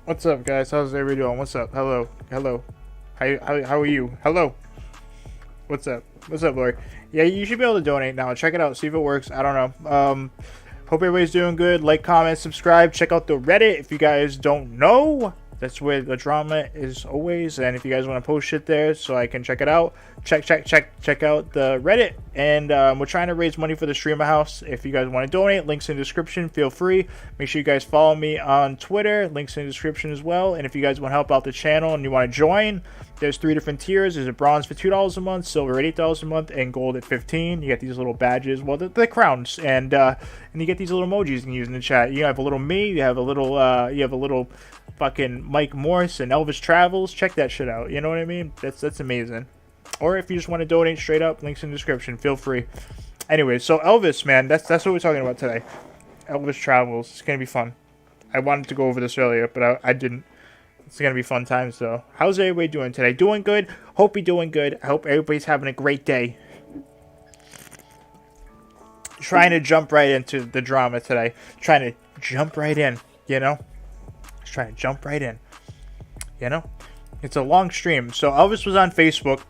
What's up, guys? How's everybody doing? What's up? Hello. Hello. How are you? Hello. What's up? What's up, Lori? Yeah, you should be able to donate now. Check it out. See if it works. I don't know. Hope everybody's doing good. Like, comment, subscribe. Check out the Reddit if you guys don't know. That's where the drama is always. And if you guys want to post shit there so I can check it out, check out the Reddit. And we're trying to raise money for the Streamer House. If you guys want to donate, links in the description. Feel free. Make sure you guys follow me on Twitter. Links in the description as well. And if you guys want to help out the channel and you want to join, there's 3 different tiers. There's a bronze for $2 a month, silver at $8 a month, and gold at $15. You get these little badges, well, the crowns, and you get these little emojis you can use in the chat. You have a little me, you have a little fucking Mike Morse and Elvis Travels. Check that shit out. You know what I mean? That's amazing. Or if you just want to donate straight up, links in the description. Feel free. Anyway, so Elvis, man, that's what we're talking about today. Elvis Travels. It's gonna be fun. I wanted to go over this earlier, but I didn't. It's going to be fun times, though. How's everybody doing today? Doing good? Hope you're doing good. I hope everybody's having a great day. Trying to jump right into the drama today. Trying to jump right in, you know? Just trying to jump right in. You know? It's a long stream. So Elvis was on Facebook.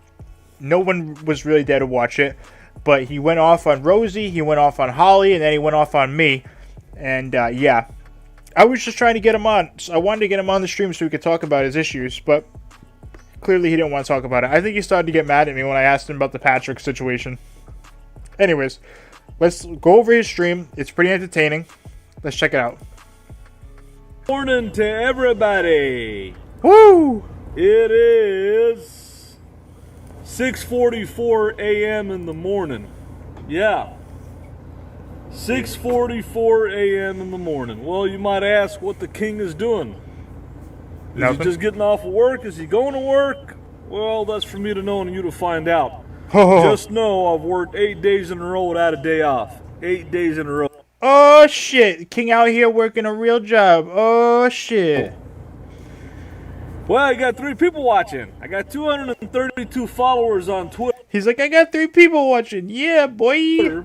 No one was really there to watch it. But he went off on Rosie. He went off on Holly. And then he went off on me. And, yeah. I was just trying to get him on. I wanted to get him on the stream so we could talk about his issues, but clearly he didn't want to talk about it. I think he started to get mad at me when I asked him about the Patrick situation. Anyways, let's go over his stream. It's pretty entertaining. Let's check it out. Morning to everybody. Woo! It is 6:44 a.m. in the morning. Yeah. 6:44 a.m. in the morning. Well, you might ask what the king is doing. Is he just getting off of work? Is he going to work? Well, that's for me to know and you to find out. Just know I've worked 8 days in a row without a day off. 8 days in a row. Oh, shit. King out here working a real job. Oh, shit. Well, I got 3 people watching. I got 232 followers on Twitter. He's like, I got 3 people watching. Yeah, boy.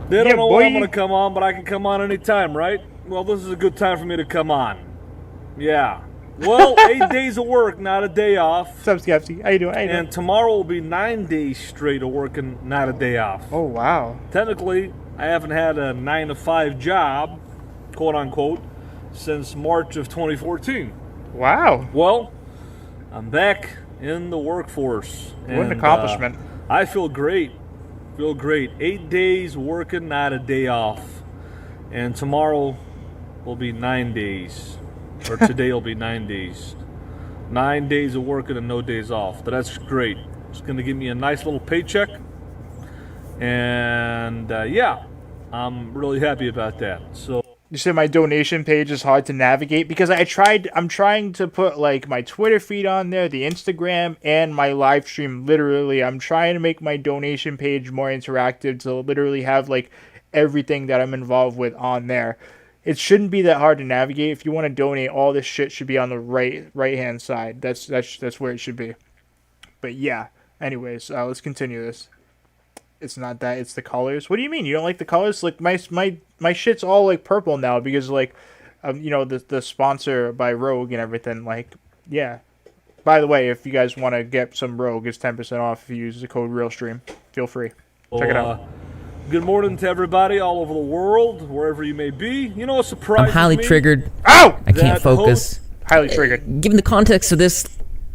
They don't know when I'm going to come on, but I can come on anytime, right? Well, this is a good time for me to come on. Yeah. Well, 8 days of work, not a day off. What's up, Skepsy? How you doing? And tomorrow will be 9 days straight of working, not a day off. Oh, wow. Technically, I haven't had a 9-to-5 job, quote unquote, since March of 2014. Wow. Well, I'm back in the workforce. What an accomplishment. I feel great. Feel great. 8 days working, not a day off. And tomorrow will be 9 days. Or today will be 9 days. 9 days of working and no days off. But that's great. It's going to give me a nice little paycheck. And yeah, I'm really happy about that. So you said my donation page is hard to navigate because I'm trying to put like my Twitter feed on there, the Instagram, and my live stream. Literally, I'm trying to make my donation page more interactive to literally have like everything that I'm involved with on there. It shouldn't be that hard to navigate. If you want to donate, all this shit should be on the right hand side. That's where it should be. But yeah. Anyways, let's continue this. It's not that, it's the colors. What do you mean? You don't like the colors? Like my shit's all like purple now because like you know, the sponsor by Rogue and everything. Like, yeah. By the way, if you guys want to get some Rogue, it's 10% off if you use the code RealStream. Feel free. Check it out. Good morning to everybody all over the world, wherever you may be. You know, a surprise. I'm highly triggered. Ow! I can't focus. Highly triggered. Given the context of this,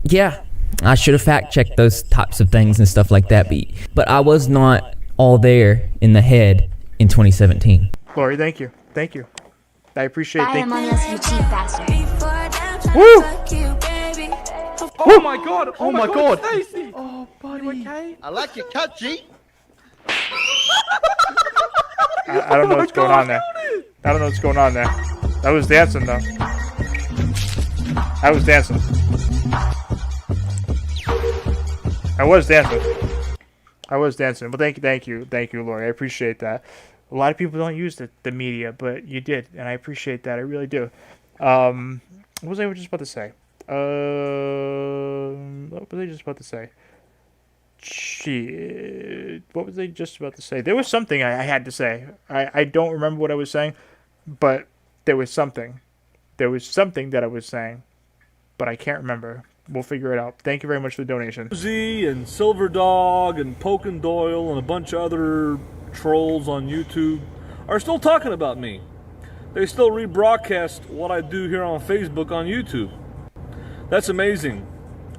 yeah, I should have fact-checked those types of things and stuff like that, but I was not all there in the head in 2017. Lori, thank you. Thank you. I appreciate it. Among Us, you cheap bastard. Woo! Oh my god! Oh my god! Stacy! Oh, buddy. You okay? I like your cut, G. I don't know what's going on there. I don't know what's going on there. I was dancing though. I was dancing. I was dancing. But thank you, Lori. I appreciate that. A lot of people don't use the media, but you did, and I appreciate that. I really do. What was I just about to say? What was I just about to say? Shit. What was I just about to say? There was something I had to say. I don't remember what I was saying, but there was something. There was something that I was saying, but I can't remember. We'll figure it out. Thank you very much for the donation. Rosie and Silver Dog and Pokin Doyle and a bunch of other trolls on YouTube are still talking about me. They still rebroadcast what I do here on Facebook on YouTube. That's amazing.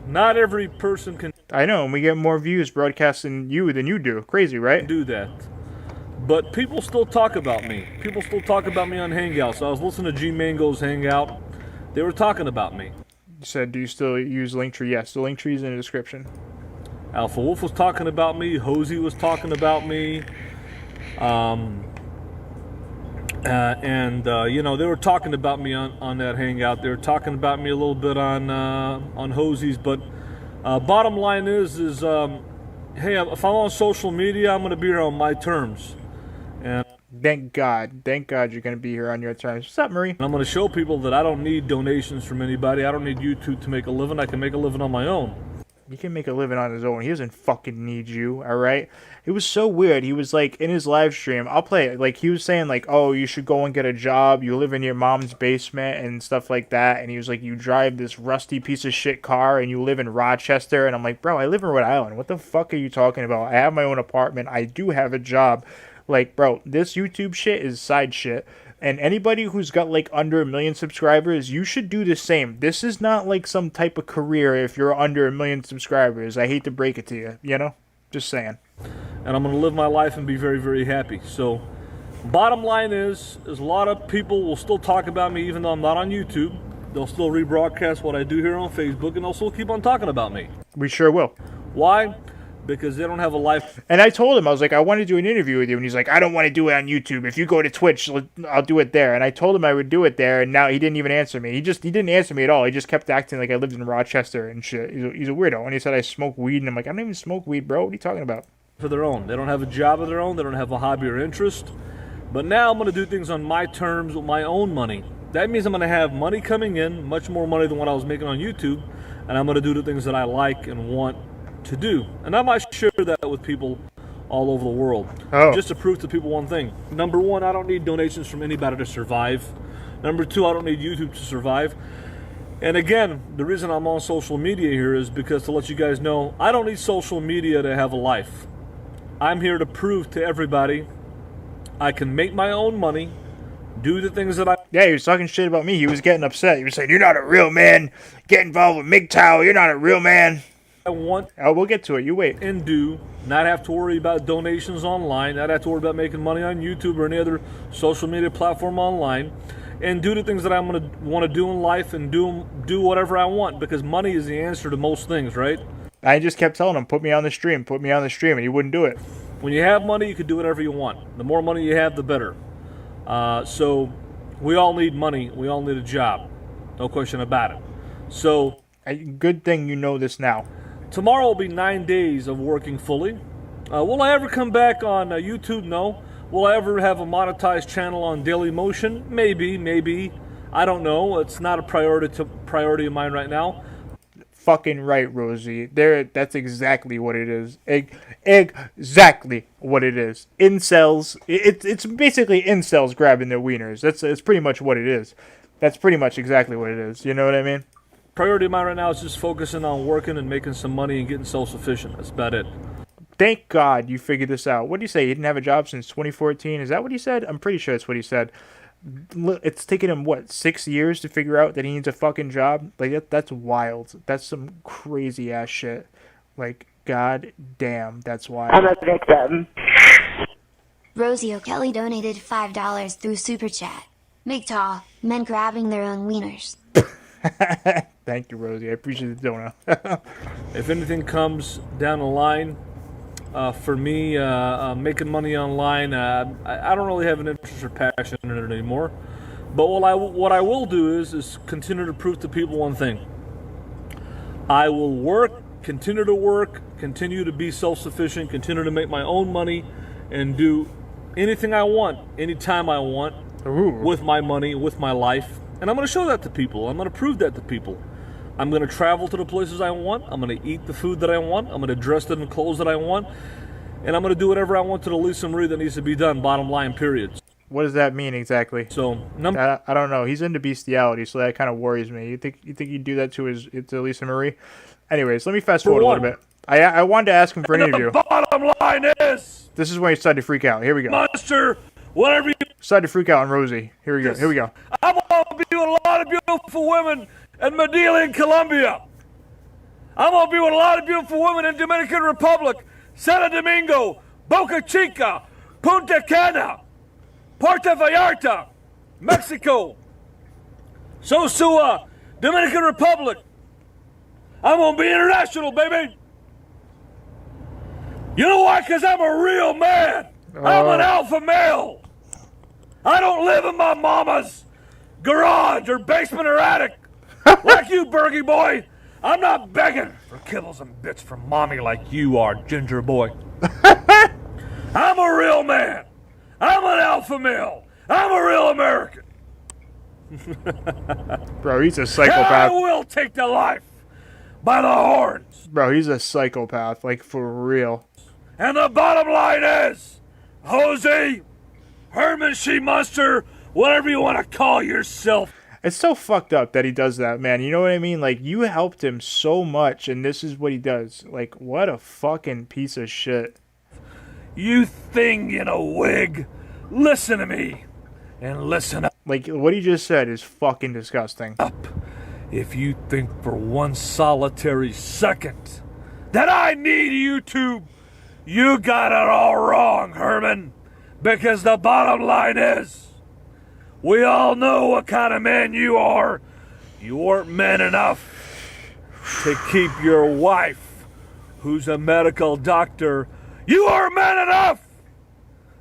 Not every person can I know, and we get more views broadcasting you than you do. Crazy, right? do that. But people still talk about me. People still talk about me on Hangouts. I was listening to G Mango's Hangout. They were talking about me. You said, do you still use LinkTree? Yes, the LinkTree is in the description. Alpha Wolf was talking about me. Rosie was talking about me. You know, they were talking about me on that Hangout. They were talking about me a little bit on Hosie's. But bottom line is hey, if I'm on social media, I'm going to be here on my terms. And Thank God you're going to be here on your terms. What's up, Marie? I'm going to show people that I don't need donations from anybody. I don't need YouTube to make a living. I can make a living on my own. He can make a living on his own. He doesn't fucking need you, alright? It was so weird. He was like, in his live stream, I'll play it. Like, he was saying, like, oh, you should go and get a job. You live in your mom's basement and stuff like that. And he was like, you drive this rusty piece of shit car and you live in Rochester. And I'm like, bro, I live in Rhode Island. What the fuck are you talking about? I have my own apartment. I do have a job. Like, bro, this YouTube shit is side shit. And anybody who's got, like, under 1 million subscribers, you should do the same. This is not, like, some type of career if you're under 1 million subscribers. I hate to break it to you, you know? Just saying. And I'm going to live my life and be very, very happy. So, bottom line is a lot of people will still talk about me even though I'm not on YouTube. They'll still rebroadcast what I do here on Facebook, and they'll still keep on talking about me. We sure will. Why? Because they don't have a life. And I told him, I was like, I want to do an interview with you. And he's like, I don't want to do it on YouTube. If you go to Twitch, I'll do it there. And I told him I would do it there, and now he didn't even answer me. He didn't answer me at all. He just kept acting like I lived in Rochester and shit. He's a weirdo. And he said I smoke weed, and I'm like, I don't even smoke weed, bro. What are you talking about? For their own. They don't have a job of their own. They don't have a hobby or interest. But now I'm going to do things on my terms with my own money. That means I'm going to have money coming in, much more money than what I was making on YouTube, and I'm going to do the things that I like and want to do. And I might share that with people all over the world. Just to prove to people one thing. Number one, I don't need donations from anybody to survive. Number two, I don't need YouTube to survive. And again, the reason I'm on social media here is because to let you guys know, I don't need social media to have a life. I'm here to prove to everybody I can make my own money, do the things that I... Yeah, he was talking shit about me. He was getting upset. He was saying, you're not a real man. Get involved with MGTOW. You're not a real man. want. Oh, we'll get to it. You wait. And do not have to worry about donations online, not have to worry about making money on YouTube or any other social media platform online, and do the things that I'm going to want to do in life and do whatever I want, because money is the answer to most things, right? I just kept telling him, put me on the stream, and he wouldn't do it. When you have money, you can do whatever you want. The more money you have, the better. So we all need money. We all need a job. No question about it. So good thing you know this now. Tomorrow will be 9 days of working fully. Will I ever come back on YouTube? No. Will I ever have a monetized channel on Daily Motion? Maybe. I don't know. It's not a priority of mine right now. Fucking right, Rosie. That's exactly what it is. Exactly what it is. Incels. It's basically incels grabbing their wieners. That's pretty much what it is. That's pretty much exactly what it is. You know what I mean? Priority of mine right now is just focusing on working and making some money and getting self-sufficient. That's about it. Thank God you figured this out. What did you say? He didn't have a job since 2014? Is that what he said? I'm pretty sure that's what he said. It's taken him, 6 years to figure out that he needs a fucking job? Like, that's wild. That's some crazy ass shit. Like, god damn, that's wild. I'm a victim. Rosie O'Kelly donated $5 through Super Chat. MGTOW, men grabbing their own wieners. Thank you, Rosie. I appreciate the donut. If anything comes down the line, for me, making money online, I don't really have an interest or passion in it anymore. But what I will do is continue to prove to people one thing. I will work, continue to work, continue to be self-sufficient, continue to make my own money, and do anything I want, anytime I want, with my money, with my life. And I'm going to show that to people. I'm going to prove that to people. I'm going to travel to the places I want. I'm going to eat the food that I want. I'm going to dress in the clothes that I want. And I'm going to do whatever I want to the least degree that needs to be done, bottom line, period. What does that mean exactly? So I don't know. He's into bestiality, so that kind of worries me. You think he'd do that to Lisa Marie? Anyways, let me fast forward a little bit. I wanted to ask him for an interview. The bottom line is, this is when he started to freak out. Here we go. monster, whatever you Started to freak out on Rosie. Here we go. Here we go. I'm gonna be with a lot of beautiful women in Medellin, Colombia. I'm gonna be with a lot of beautiful women in Dominican Republic, Santo Domingo, Boca Chica, Punta Cana, Puerto Vallarta, Mexico, Sosua, Dominican Republic. I'm gonna be international, baby. You know why? Because I'm a real man. I'm an alpha male. I don't live in my mama's garage or basement or attic like you, Bergie boy. I'm not begging for kibbles and bits from mommy like you are, ginger boy. I'm a real man. I'm an alpha male. I'm a real American. Bro, he's a And psychopath. I will take the life by the horns. Bro, he's a psychopath. Like, for real. And the bottom line is, Rosie, Herman She-Monster, whatever you want to call yourself. It's so fucked up that he does that, man. You know what I mean? Like, you helped him so much, and this is what he does. Like, what a fucking piece of shit. You thing in a wig, listen to me, and listen up. Like, what he just said is fucking disgusting. If you think for one solitary second that I need YouTube, you got it all wrong, Herman. Because the bottom line is, we all know what kind of man you are. You weren't man enough to keep your wife, who's a medical doctor. You are man enough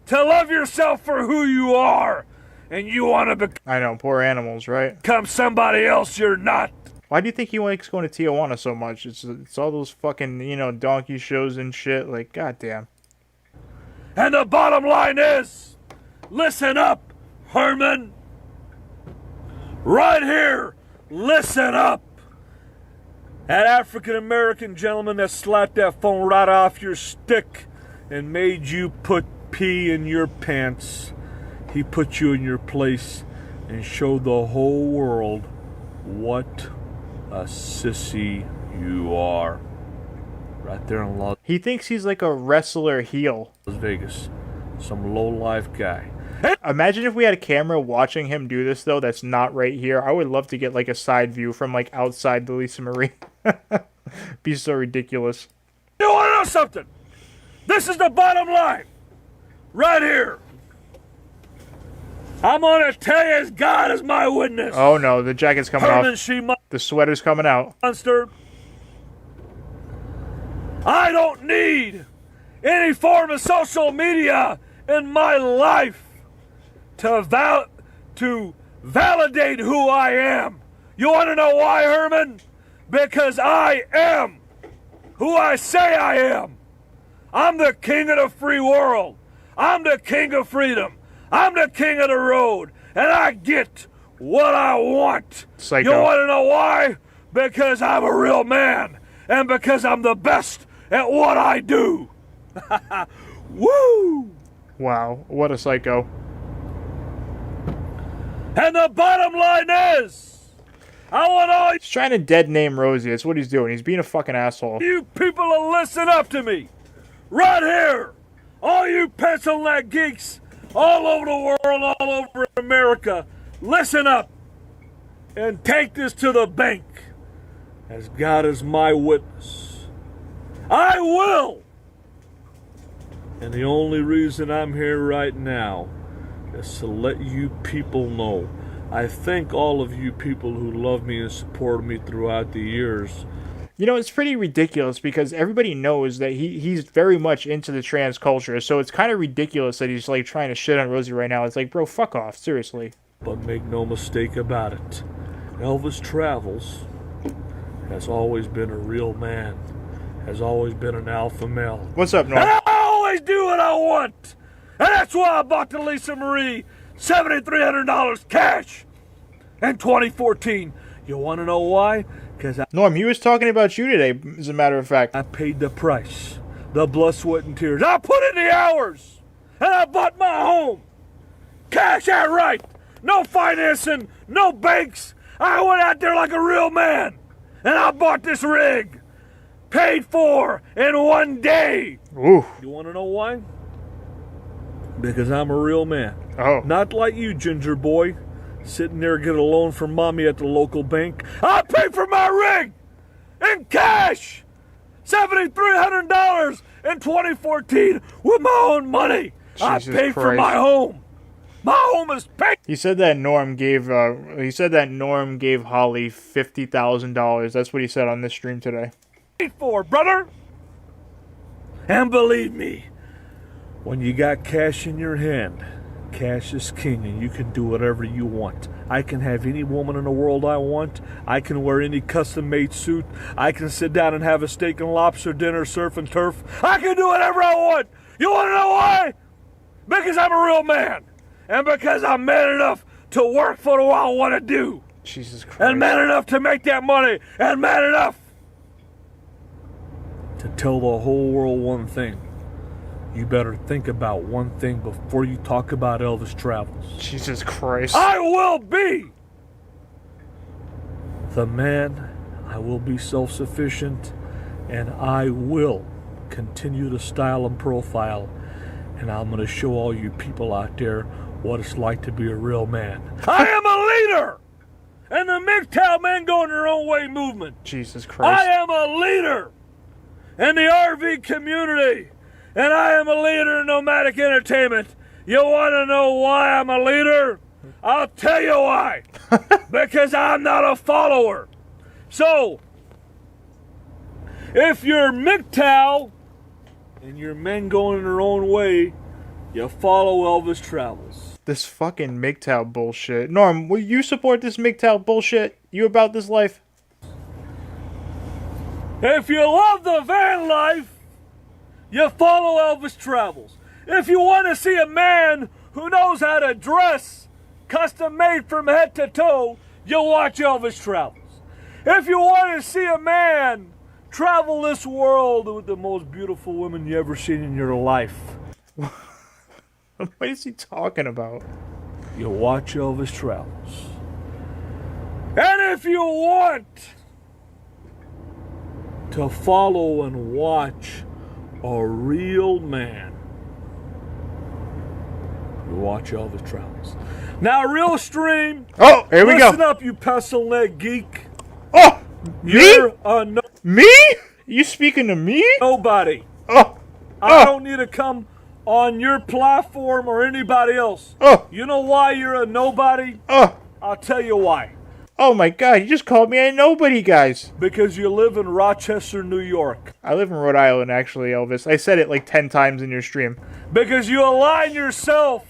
to love yourself for who you are. And you want to I know, poor animals, right? become somebody else you're not. Why do you think he likes going to Tijuana so much? It's all those fucking, you know, donkey shows and shit. Like, goddamn. And the bottom line is, listen up, Herman. Right here, listen up. That African-American gentleman that slapped that phone right off your stick and made you put pee in your pants. He put you in your place and showed the whole world what a sissy you are. Right there in Las He thinks he's like a wrestler heel. Vegas. Some low-life guy. Imagine if we had a camera watching him do this, though, that's not right here. I would love to get, like, a side view from, like, outside the Lisa Marie. Be so ridiculous. You want to know something? This is the bottom line. Right here. I'm going to tell you as God is my witness. Oh, no, the jacket's coming Herman off. She The sweater's coming out. Monster. I don't need any form of social media in my life to validate who I am. You want to know why, Herman? Because I am who I say I am. I'm the king of the free world. I'm the king of freedom. I'm the king of the road. And I get what I want. Psycho. You want to know why? Because I'm a real man. And because I'm the best at what I do. Woo! Wow, what a psycho. And the bottom line is, I want all He's trying to dead name Rosie. That's what he's doing. He's being a fucking asshole. you people to listen up to me. Right here. All you pencil neck geeks all over the world, all over America, listen up and take this to the bank. As God is my witness, I will. And the only reason I'm here right now is to let you people know. I thank all of you people who love me and supported me throughout the years. You know, it's pretty ridiculous because everybody knows that he's very much into the trans culture. So it's kind of ridiculous that he's like trying to shit on Rosie right now. It's like, bro, fuck off. Seriously. But make no mistake about it, Elvis Travels has always been a real man, has always been an alpha male. What's up, And Norm? I always do what I want. And that's why I bought the Lisa Marie $7,300 cash in 2014. You want to know why? Because Norm, he was talking about you today, as a matter of fact. I paid the price, the blood, sweat, and tears. I put in the hours, and I bought my home. Cash outright. No financing, no banks. I went out there like a real man. And I bought this rig. Paid for in 1 day. Ooh. You want to know why? Because I'm a real man. Oh. Not like you, ginger boy. Sitting there getting a loan from mommy at the local bank. I paid for my rig in cash. $7,300 in 2014 with my own money. I Jesus paid for Christ. my home. My home is paid. He said that Norm gave Holly $50,000. That's what he said on this stream today. For, brother. And believe me, when you got cash in your hand, cash is king and you can do whatever you want. I can have any woman in the world I want. I can wear any custom-made suit. I can sit down and have a steak and lobster dinner, surf and turf. I can do whatever I want. You want to know why? Because I'm a real man. And because I'm man enough to work for what I want to do. Jesus Christ. And man enough to make that money. And man enough to tell the whole world one thing. You better think about one thing before you talk about Elvis Travels. Jesus Christ. I will be the man. I will be self-sufficient. And I will continue to style and profile. And I'm going to show all you people out there what it's like to be a real man. I am a leader! And the MGTOW men going their own way movement. Jesus Christ. I am a leader in the RV community. And I am a leader in nomadic entertainment. You want to know why I'm a leader? I'll tell you why. Because I'm not a follower. So, if you're MGTOW and your men going their own way, you follow Elvis Travels. This fucking MGTOW bullshit. Norm, will you support this MGTOW bullshit? You about this life? If you love the van life, you follow Elvis Travels. If you want to see a man who knows how to dress, custom made from head to toe, you watch Elvis Travels. If you want to see a man travel this world with the most beautiful women you ever seen in your life, What is he talking about? you watch Elvis Travels. And if you want to follow and watch a real man, you watch Elvis Travels. Now, RealStream. Oh, here we go. Listen up, you pencil neck geek. Oh, You're me? a Me? You speaking to me? nobody. Oh, I don't need to come on your platform or anybody else. oh, You know why you're a nobody? oh. I'll tell you why. Oh my God, you just called me a nobody, guys. Because you live in Rochester, New York. I live in Rhode Island, actually, Elvis. I said it like 10 times in your stream. Because you align yourself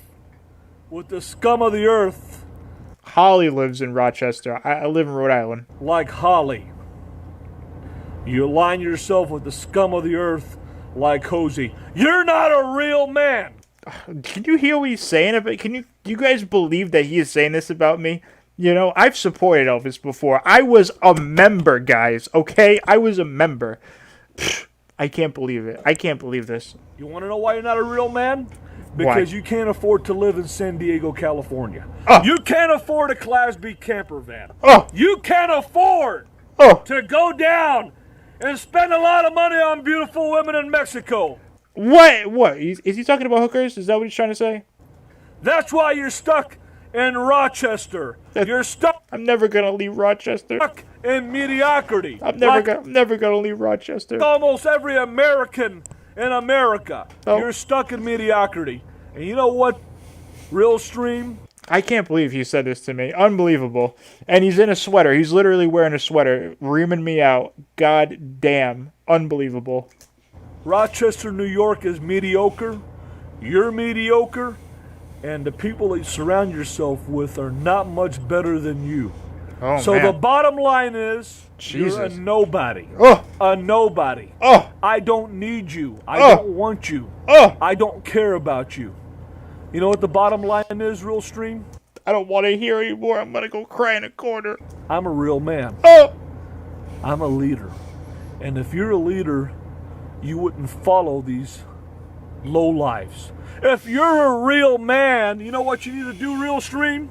with the scum of the earth Holly lives in Rochester. I live in Rhode Island. like Holly. You align yourself with the scum of the earth like Rosie. You're not a real man. Can you hear what he's saying about? Do you guys believe that he is saying this about me? You know, I've supported Elvis before. I was a member, guys. Okay, I was a member. I can't believe it. I can't believe this. You want to know why you're not a real man? Because you can't afford to live in San Diego, California. Oh. You can't afford a Class B camper van. Oh, You can't afford oh, to go down and spend a lot of money on beautiful women in Mexico. what? Is he talking about hookers? Is that what he's trying to say? That's why you're stuck in Rochester. You're stuck I'm never gonna leave Rochester. in mediocrity. I'm never gonna leave Rochester. Almost every American in America. Oh. You're stuck in mediocrity. And you know what, RealStream? I can't believe he said this to me. Unbelievable. And he's in a sweater. He's literally wearing a sweater, reaming me out. God damn. Unbelievable. Rochester, New York is mediocre. You're mediocre. And the people that you surround yourself with are not much better than you. Oh, So man. the bottom line is, you're a Jesus. nobody. Oh, A nobody. oh, I don't need you. I Oh. don't want you. oh. I don't care about you. You know what the bottom line is, RealStream? I don't want to hear anymore. I'm gonna go cry in a corner. I'm a real man. Oh, I'm a leader. And if you're a leader, you wouldn't follow these lowlives. If you're a real man, you know what you need to do, RealStream?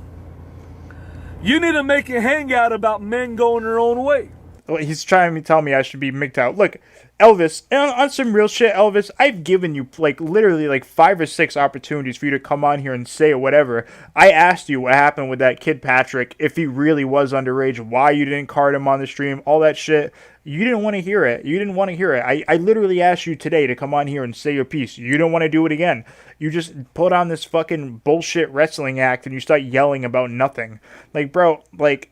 You need to make a hangout about men going their own way. He's trying to tell me I should be micked out. Look, Elvis, on some real shit, Elvis, I've given you, like, literally, like, 5 or 6 opportunities for you to come on here and say whatever. I asked you what happened with that kid Patrick, if he really was underage, why you didn't card him on the stream, all that shit. You didn't want to hear it. You didn't want to hear it. I literally asked you today to come on here and say your piece. You don't want to do it again. You just put on this fucking bullshit wrestling act and you start yelling about nothing. Like, bro, like...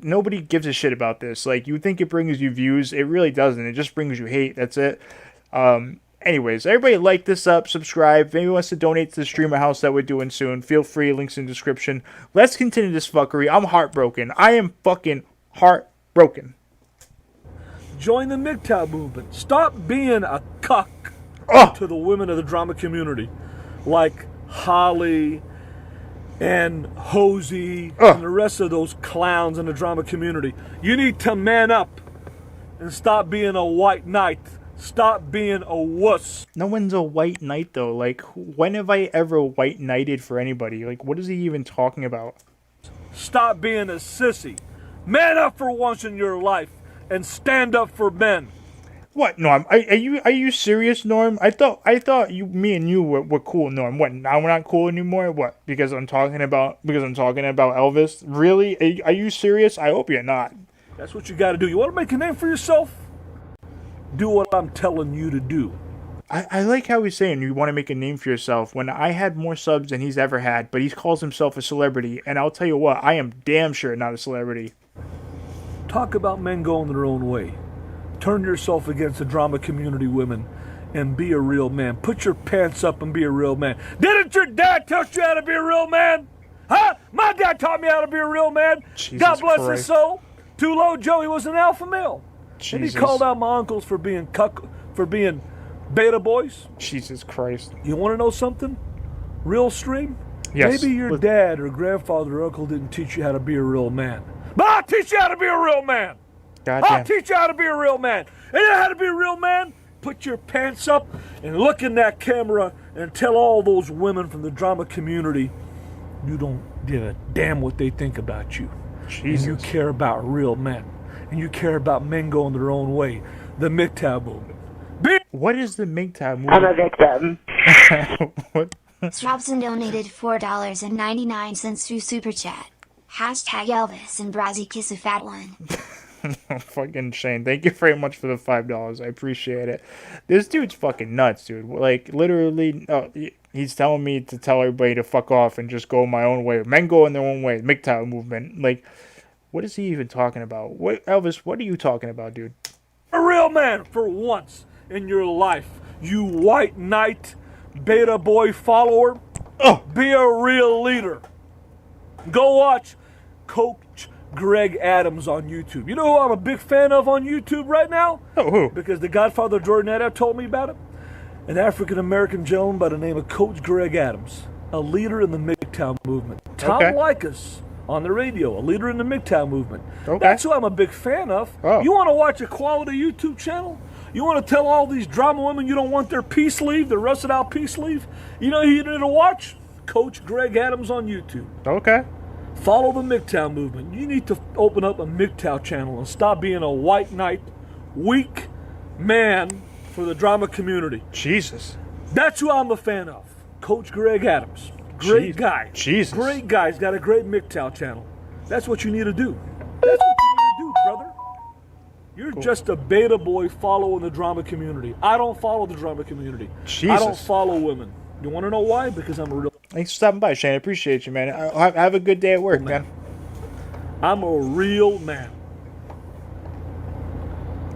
nobody gives a shit about this. Like, you think it brings you views. It really doesn't. It just brings you hate. That's it. Anyways, everybody like this up, subscribe. If anyone wants to donate to the streamer house that we're doing soon, feel free. Links in the description. Let's continue this fuckery. I'm heartbroken. I am fucking heartbroken. Join the MGTOW movement. Stop being a cuck to the women of the drama community. Like Holly and Rosie and the rest of those clowns in the drama community. You need to man up and stop being a white knight. Stop being a wuss. No one's a white knight, though. Like, when have I ever white knighted for anybody? Like, what is he even talking about? Stop being a sissy. Man up for once in your life and stand up for men. What, Norm? Are you serious, Norm? I thought me and you were cool, Norm. What? Now we're not cool anymore? What? Because I'm talking about Elvis? Really? Are you serious? I hope you're not. That's what you got to do. You want to make a name for yourself? Do what I'm telling you to do. I like how he's saying you want to make a name for yourself when I had more subs than he's ever had, but he calls himself a celebrity, and I'll tell you what, I am damn sure not a celebrity. Talk about men going their own way. Turn yourself against the drama community women and be a real man. Put your pants up and be a real man. Didn't your dad teach you how to be a real man? Huh? My dad taught me how to be a real man. Jesus God bless Christ. his soul. Too Low Joey was an alpha male. Jesus. And he called out my uncles for being beta boys. Jesus Christ. You want to know something? RealStream? Yes. Maybe your dad or grandfather or uncle didn't teach you how to be a real man. But I'll teach you how to be a real man. I'll teach you how to be a real man. And you know how to be a real man? Put your pants up and look in that camera and tell all those women from the drama community you don't give a damn what they think about you. Jesus. And you care about real men. And you care about men going their own way. The MGTOW movement. What is the MGTOW movement? I'm a victim. What? Robson donated $4.99 through Super Chat. Hashtag Elvis and Brazzy kiss a fat one. Fucking Shane, thank you very much for the $5. I appreciate it. This dude's fucking nuts, dude. Like, literally, he's telling me to tell everybody to fuck off and just go my own way. Men go in their own way. MGTOW movement. Like, what is he even talking about? What, Elvis, what are you talking about, dude? A real man for once in your life. You white knight, beta boy follower. Be a real leader. Go watch Coach Greg Adams on YouTube. You know who I'm a big fan of on YouTube right now? Oh, who? Because the Godfather Jordan Adams told me about it. An African-American gentleman by the name of Coach Greg Adams, a leader in the MGTOW movement. Tom Likas on the radio, a leader in the MGTOW movement. Okay. That's who I'm a big fan of. Oh. You want to watch a quality YouTube channel? You want to tell all these drama women you don't want their peace leave, their rusted out peace leave? You know who you need to watch? Coach Greg Adams on YouTube. Okay. Follow the MGTOW movement. You need to open up a MGTOW channel and stop being a white knight, weak man for the drama community. Jesus. That's who I'm a fan of. Coach Greg Adams. Great guy. Jesus. Great guy. He's got a great MGTOW channel. That's what you need to do. That's what you need to do, brother. You're just a beta boy following the drama community. I don't follow the drama community. Jesus. I don't follow women. You want to know why? Because I'm a real... Thanks for stopping by, Shane. I appreciate you, man. Have a good day at work, man. I'm a real man.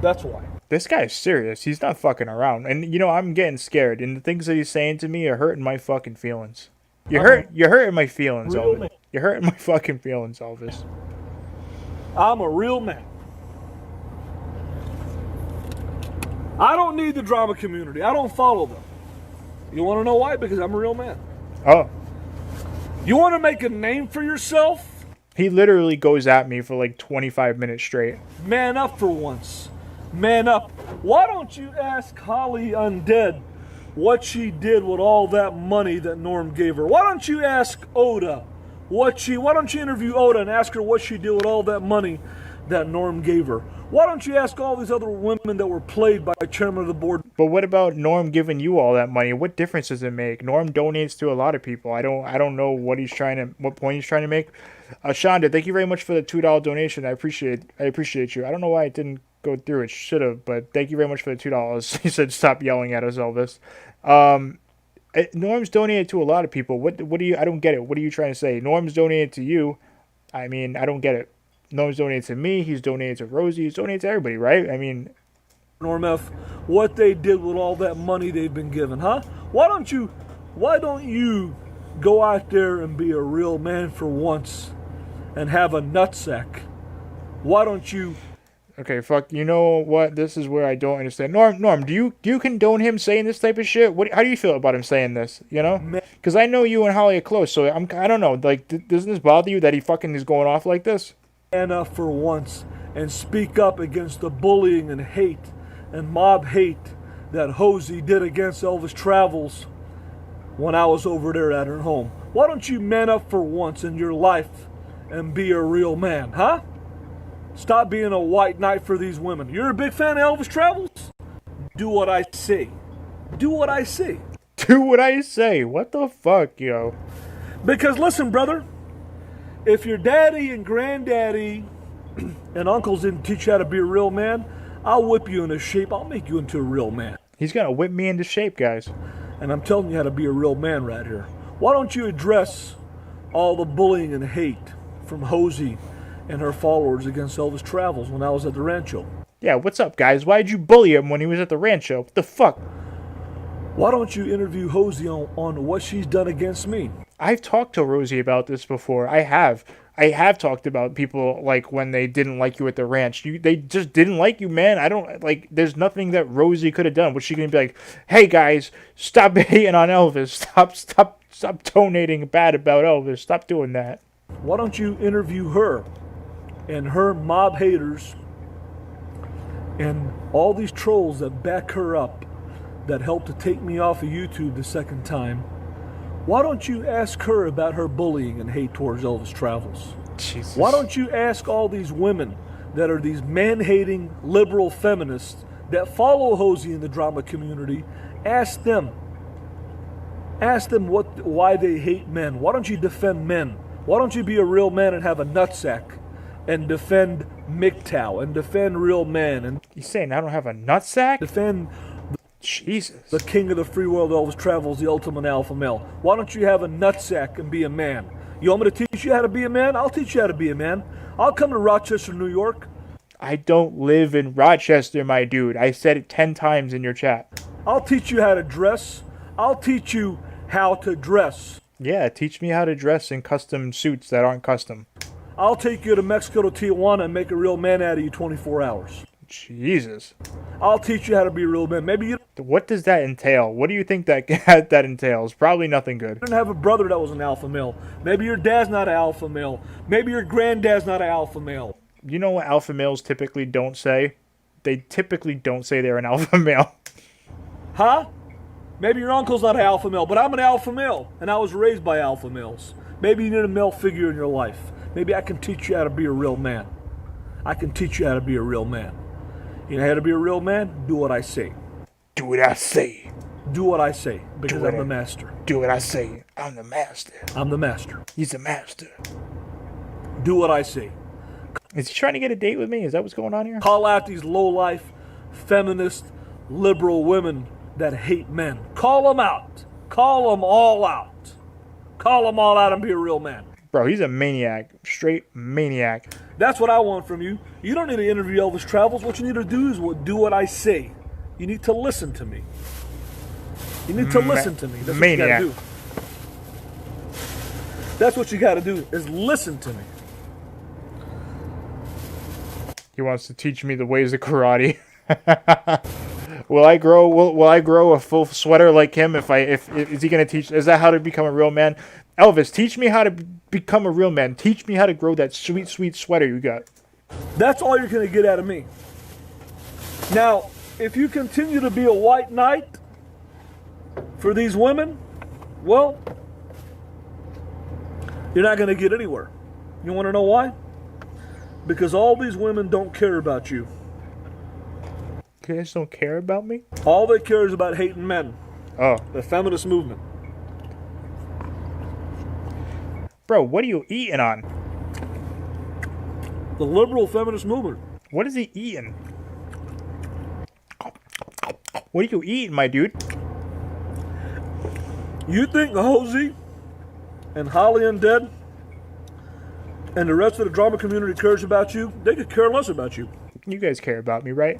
That's why. This guy's serious. He's not fucking around. And, you know, I'm getting scared. And the things that he's saying to me are hurting my fucking feelings. You're hurting my feelings, Real Elvis. man. You're hurting my fucking feelings, Elvis. I'm a real man. I don't need the drama community. I don't follow them. You want to know why? Because I'm a real man. Oh. You want to make a name for yourself? He literally goes at me for like 25 minutes straight. Man up for once. Man up. Why don't you ask Holly Undead what she did with all that money that Norm gave her. Why don't you ask Oda why don't you interview Oda and ask her what she did with all that money that Norm gave her? Why don't you ask all these other women that were played by chairman of the board? But what about Norm giving you all that money? What difference does it make? Norm donates to a lot of people. I don't know what point he's trying to make. Shonda, thank you very much for the $2 donation. I appreciate you. I don't know why it didn't go through. It should have, but thank you very much for the $2. He said, "Stop yelling at us, Elvis." Norm's donated to a lot of people. What do you? I don't get it. What are you trying to say? Norm's donated to you. I mean, I don't get it. Norm's donated to me. He's donated to Rosie. He's donated to everybody, right? I mean, Norm F, what they did with all that money they've been given, huh? Why don't you go out there and be a real man for once and have a nutsack? Why don't you? Okay, fuck. You know what? This is where I don't understand. Norm, do you condone him saying this type of shit? How do you feel about him saying this? You know, because I know you and Holly are close, so I don't know. Like, doesn't this bother you that he fucking is going off like this? Stand up for once and speak up against the bullying and hate and mob hate that Rosie did against Elvis Travels when I was over there at her home. Why don't you man up for once in your life and be a real man, huh? Stop being a white knight for these women. You're a big fan of Elvis Travels? Do what I say. Do what I say. Do what I say. What the fuck, yo? Because listen, brother, if your daddy and granddaddy and uncles didn't teach you how to be a real man, I'll whip you into shape. I'll make you into a real man. He's gonna whip me into shape, guys. And I'm telling you how to be a real man right here. Why don't you address all the bullying and hate from Rosie and her followers against Elvis Travels when I was at the rancho? Yeah, what's up, guys? Why'd you bully him when he was at the rancho? What the fuck? Why don't you interview Rosie on what she's done against me? I've talked to Rosie about this before. I have talked about people, like, when they didn't like you at the ranch. They just didn't like you, man. I don't, like, there's nothing that Rosie could have done. Was she going to be like, "Hey, guys, stop hating on Elvis. Stop donating bad about Elvis. Stop doing that." Why don't you interview her and her mob haters and all these trolls that back her up that helped to take me off of YouTube the second time? Why don't you ask her about her bullying and hate towards Elvis Travels? Jesus. Why don't you ask all these women that are these man-hating liberal feminists that follow Rosie in the drama community? Ask them why they hate men. Why don't you defend men? Why don't you be a real man and have a nutsack and defend MGTOW and defend real men and You saying I don't have a nutsack? defend Jesus. the king of the free world, Elvis Travels, the ultimate alpha male? Why don't you have a nutsack and be a man? You want me to teach you how to be a man? I'll teach you how to be a man. I'll come to Rochester, New York. I don't live in Rochester, my dude. I said it 10 times in your chat. I'll teach you how to dress. I'll teach you how to dress. Yeah, teach me how to dress in custom suits that aren't custom. I'll take you to Mexico, to Tijuana, and make a real man out of you 24 hours. Jesus. I'll teach you how to be a real man. Maybe you What does that entail? What do you think that entails? Probably nothing good. didn't have a brother that was an alpha male. Maybe your dad's not an alpha male. Maybe your granddad's not an alpha male. You know what alpha males typically don't say? They typically don't say they're an alpha male. Huh? Maybe your uncle's not an alpha male, but I'm an alpha male, and I was raised by alpha males. Maybe you need a male figure in your life. Maybe I can teach you how to be a real man. I can teach you how to be a real man. You know how to be a real man? Do what I say. Do what I say. Do what I say, because I'm the master. Do what I say. I'm the master. I'm the master. He's the master. Do what I say. Is he trying to get a date with me? Is that what's going on here? Call out these low-life, feminist, liberal women that hate men. Call them out. Call them all out. Call them all out and be a real man. Bro, he's a maniac. Straight maniac. That's what I want from you. You don't need to interview Elvis Travels. What you need to do is do what I say. You need to listen to me. You need to listen to me. That's maniac. what you gotta do. That's what you gotta do, is listen to me. He wants to teach me the ways of karate. Will I grow a full sweater like him if is he gonna teach? Is that how to become a real man? Elvis, teach me how to become a real man. Teach me how to grow that sweet, sweet sweater you got. That's all you're gonna get out of me. Now, if you continue to be a white knight for these women, well, you're not going to get anywhere. You want to know why? Because all these women don't care about you. You guys don't care about me? All they care is about hating men. Oh. The feminist movement. Bro, what are you eating on? The liberal feminist movement. What is he eating? What are you eating, my dude? You think Rosie and Holly Undead and the rest of the drama community cares about you? They could care less about you. You guys care about me, right?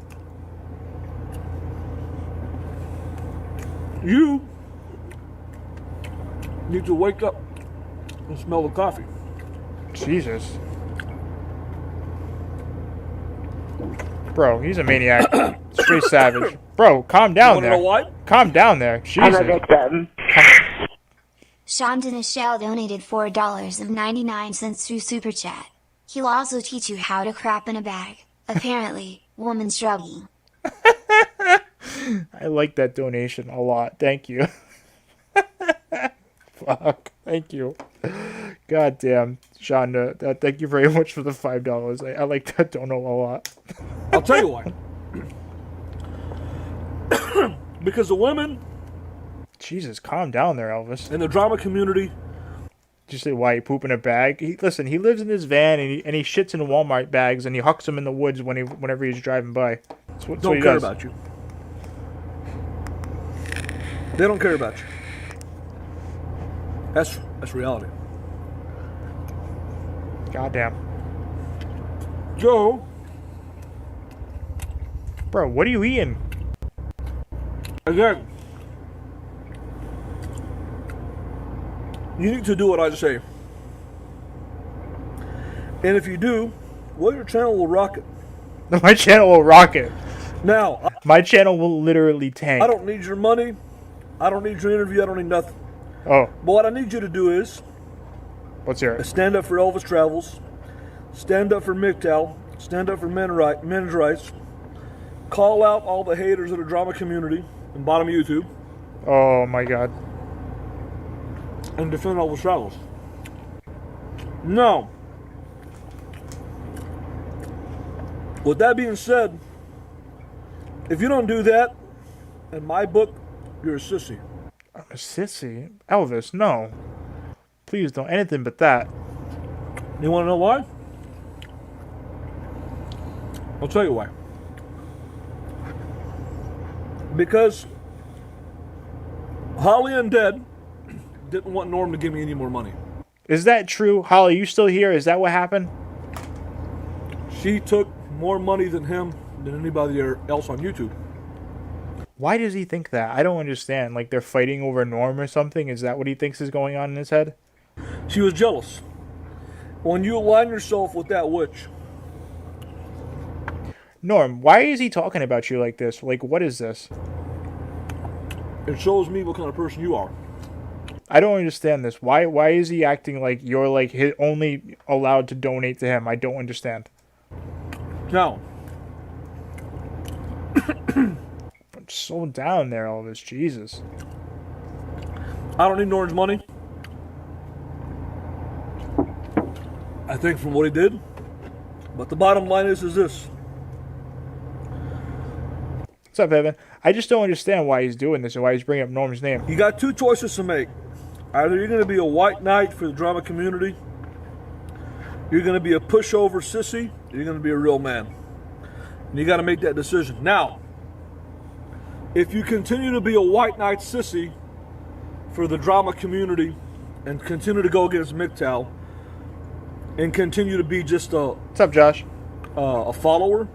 You need to wake up and smell the coffee. Jesus. Bro, he's a maniac. Straight savage. Bro, calm down You there. wanna know why? Calm down there. I'm a Jesus. victim. Sean Dinashell donated $4.99 through Super Chat. He'll also teach you how to crap in a bag. Apparently, woman struggling. I like that donation a lot. Thank you. Fuck. Thank you. God damn. Sean, thank you very much for the $5. I like that dono a lot. I'll tell you why. Because the women Jesus, calm down there, Elvis. in the drama community, Did you say why he poop in a bag? Listen, he lives in his van and he shits in Walmart bags and he hucks them in the woods whenever he's driving by. That's what don't he care does. about you. They don't care about you. That's reality. Goddamn. Joe, Bro, what are you eating? again, you need to do what I say. And if you do, well, your channel will rocket. My channel will rocket. Now, My channel will literally tank. I don't need your money. I don't need your interview. I don't need nothing. Oh, But what I need you to do is let's hear it. stand up for Elvis Travels, stand up for MGTOW, stand up for men's rights, call out all the haters of the drama community and bottom of YouTube, Oh my god. and defend Elvis Travels. Now, with that being said, if you don't do that, in my book, you're a sissy. I'm a sissy. Elvis, no. Please don't. Anything but that. You want to know why? I'll tell you why. Because Holly Undead didn't want Norm to give me any more money. Is that true? Holly, you still here? Is that what happened? She took more money than him than anybody else on YouTube. Why does he think that? I don't understand. Like they're fighting over Norm or something? Is that what he thinks is going on in his head? She was jealous. When you align yourself with that witch, Norm, why is he talking about you like this? Like, what is this? it shows me what kind of person you are. I don't understand this. Why is he acting like you're like only allowed to donate to him? I don't understand. Now, Slow down there, Elvis. Jesus. I don't need Norm's money. I think from what he did. But the bottom line is this. What's up, Evan? I just don't understand why he's doing this and why he's bringing up Norm's name. You got two choices to make. Either you're going to be a white knight for the drama community, you're going to be a pushover sissy, or you're going to be a real man. And you got to make that decision. Now, if you continue to be a white knight sissy for the drama community and continue to go against MGTOW and continue to be just What's up, Josh? a follower,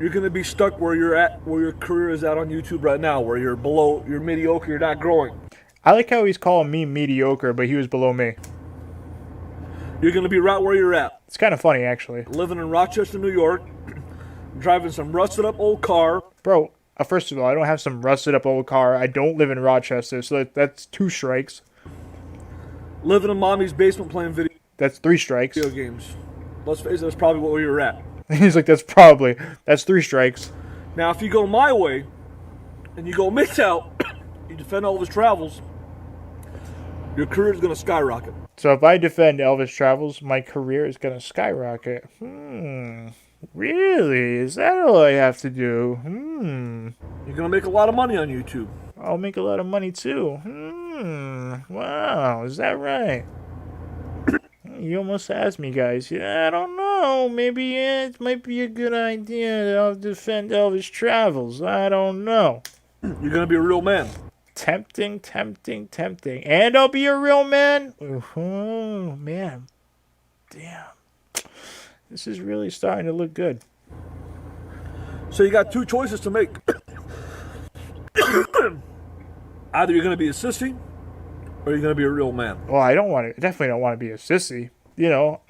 you're going to be stuck where you're at, where your career is at on YouTube right now, where you're below, you're mediocre, you're not growing. I like how he's calling me mediocre, but he was below me. You're going to be right where you're at. It's kind of funny, actually. Living in Rochester, New York, driving some rusted up old car. Bro, first of all, I don't have some rusted up old car. I don't live in Rochester, so that's 2 strikes. Living in mommy's basement playing video That's 3 strikes. games. Let's face it, that's probably where you're at. He's like, that's 3 strikes. Now, if you go my way, and you go MGTOW, you defend Elvis Travels, your career is going to skyrocket. So if I defend Elvis Travels, my career is going to skyrocket. Really? Is that all I have to do? You're going to make a lot of money on YouTube. I'll make a lot of money too. Wow, is that right? You almost asked me, guys. Yeah, I don't know. Maybe it might be a good idea that I'll defend Elvis Travels. I don't know. You're going to be a real man. Tempting. And I'll be a real man? Oh, man. Damn. This is really starting to look good. So you got two choices to make. Either you're going to be a sissy, or you're going to be a real man. Well, I definitely don't want to be a sissy, you know.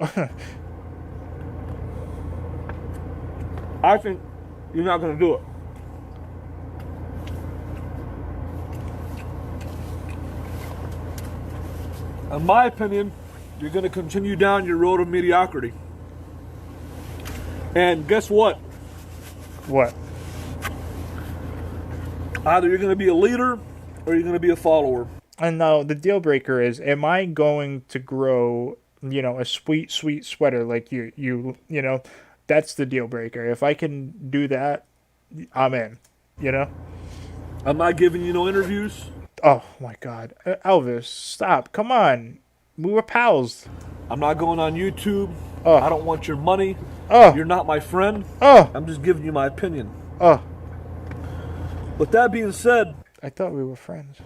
I think you're not going to do it. In my opinion, you're going to continue down your road of mediocrity. And guess what? What? Either you're going to be a leader or you're going to be a follower. And now the deal breaker is, am I going to grow, you know, a sweet sweater like you know? That's the deal breaker. If I can do that, I'm in, you know? I'm not giving you no interviews. Oh, my God. Elvis, stop. Come on. We were pals. I'm not going on YouTube. Oh. I don't want your money. Oh. You're not my friend. Oh. I'm just giving you my opinion. Oh. With that being said, I thought we were friends.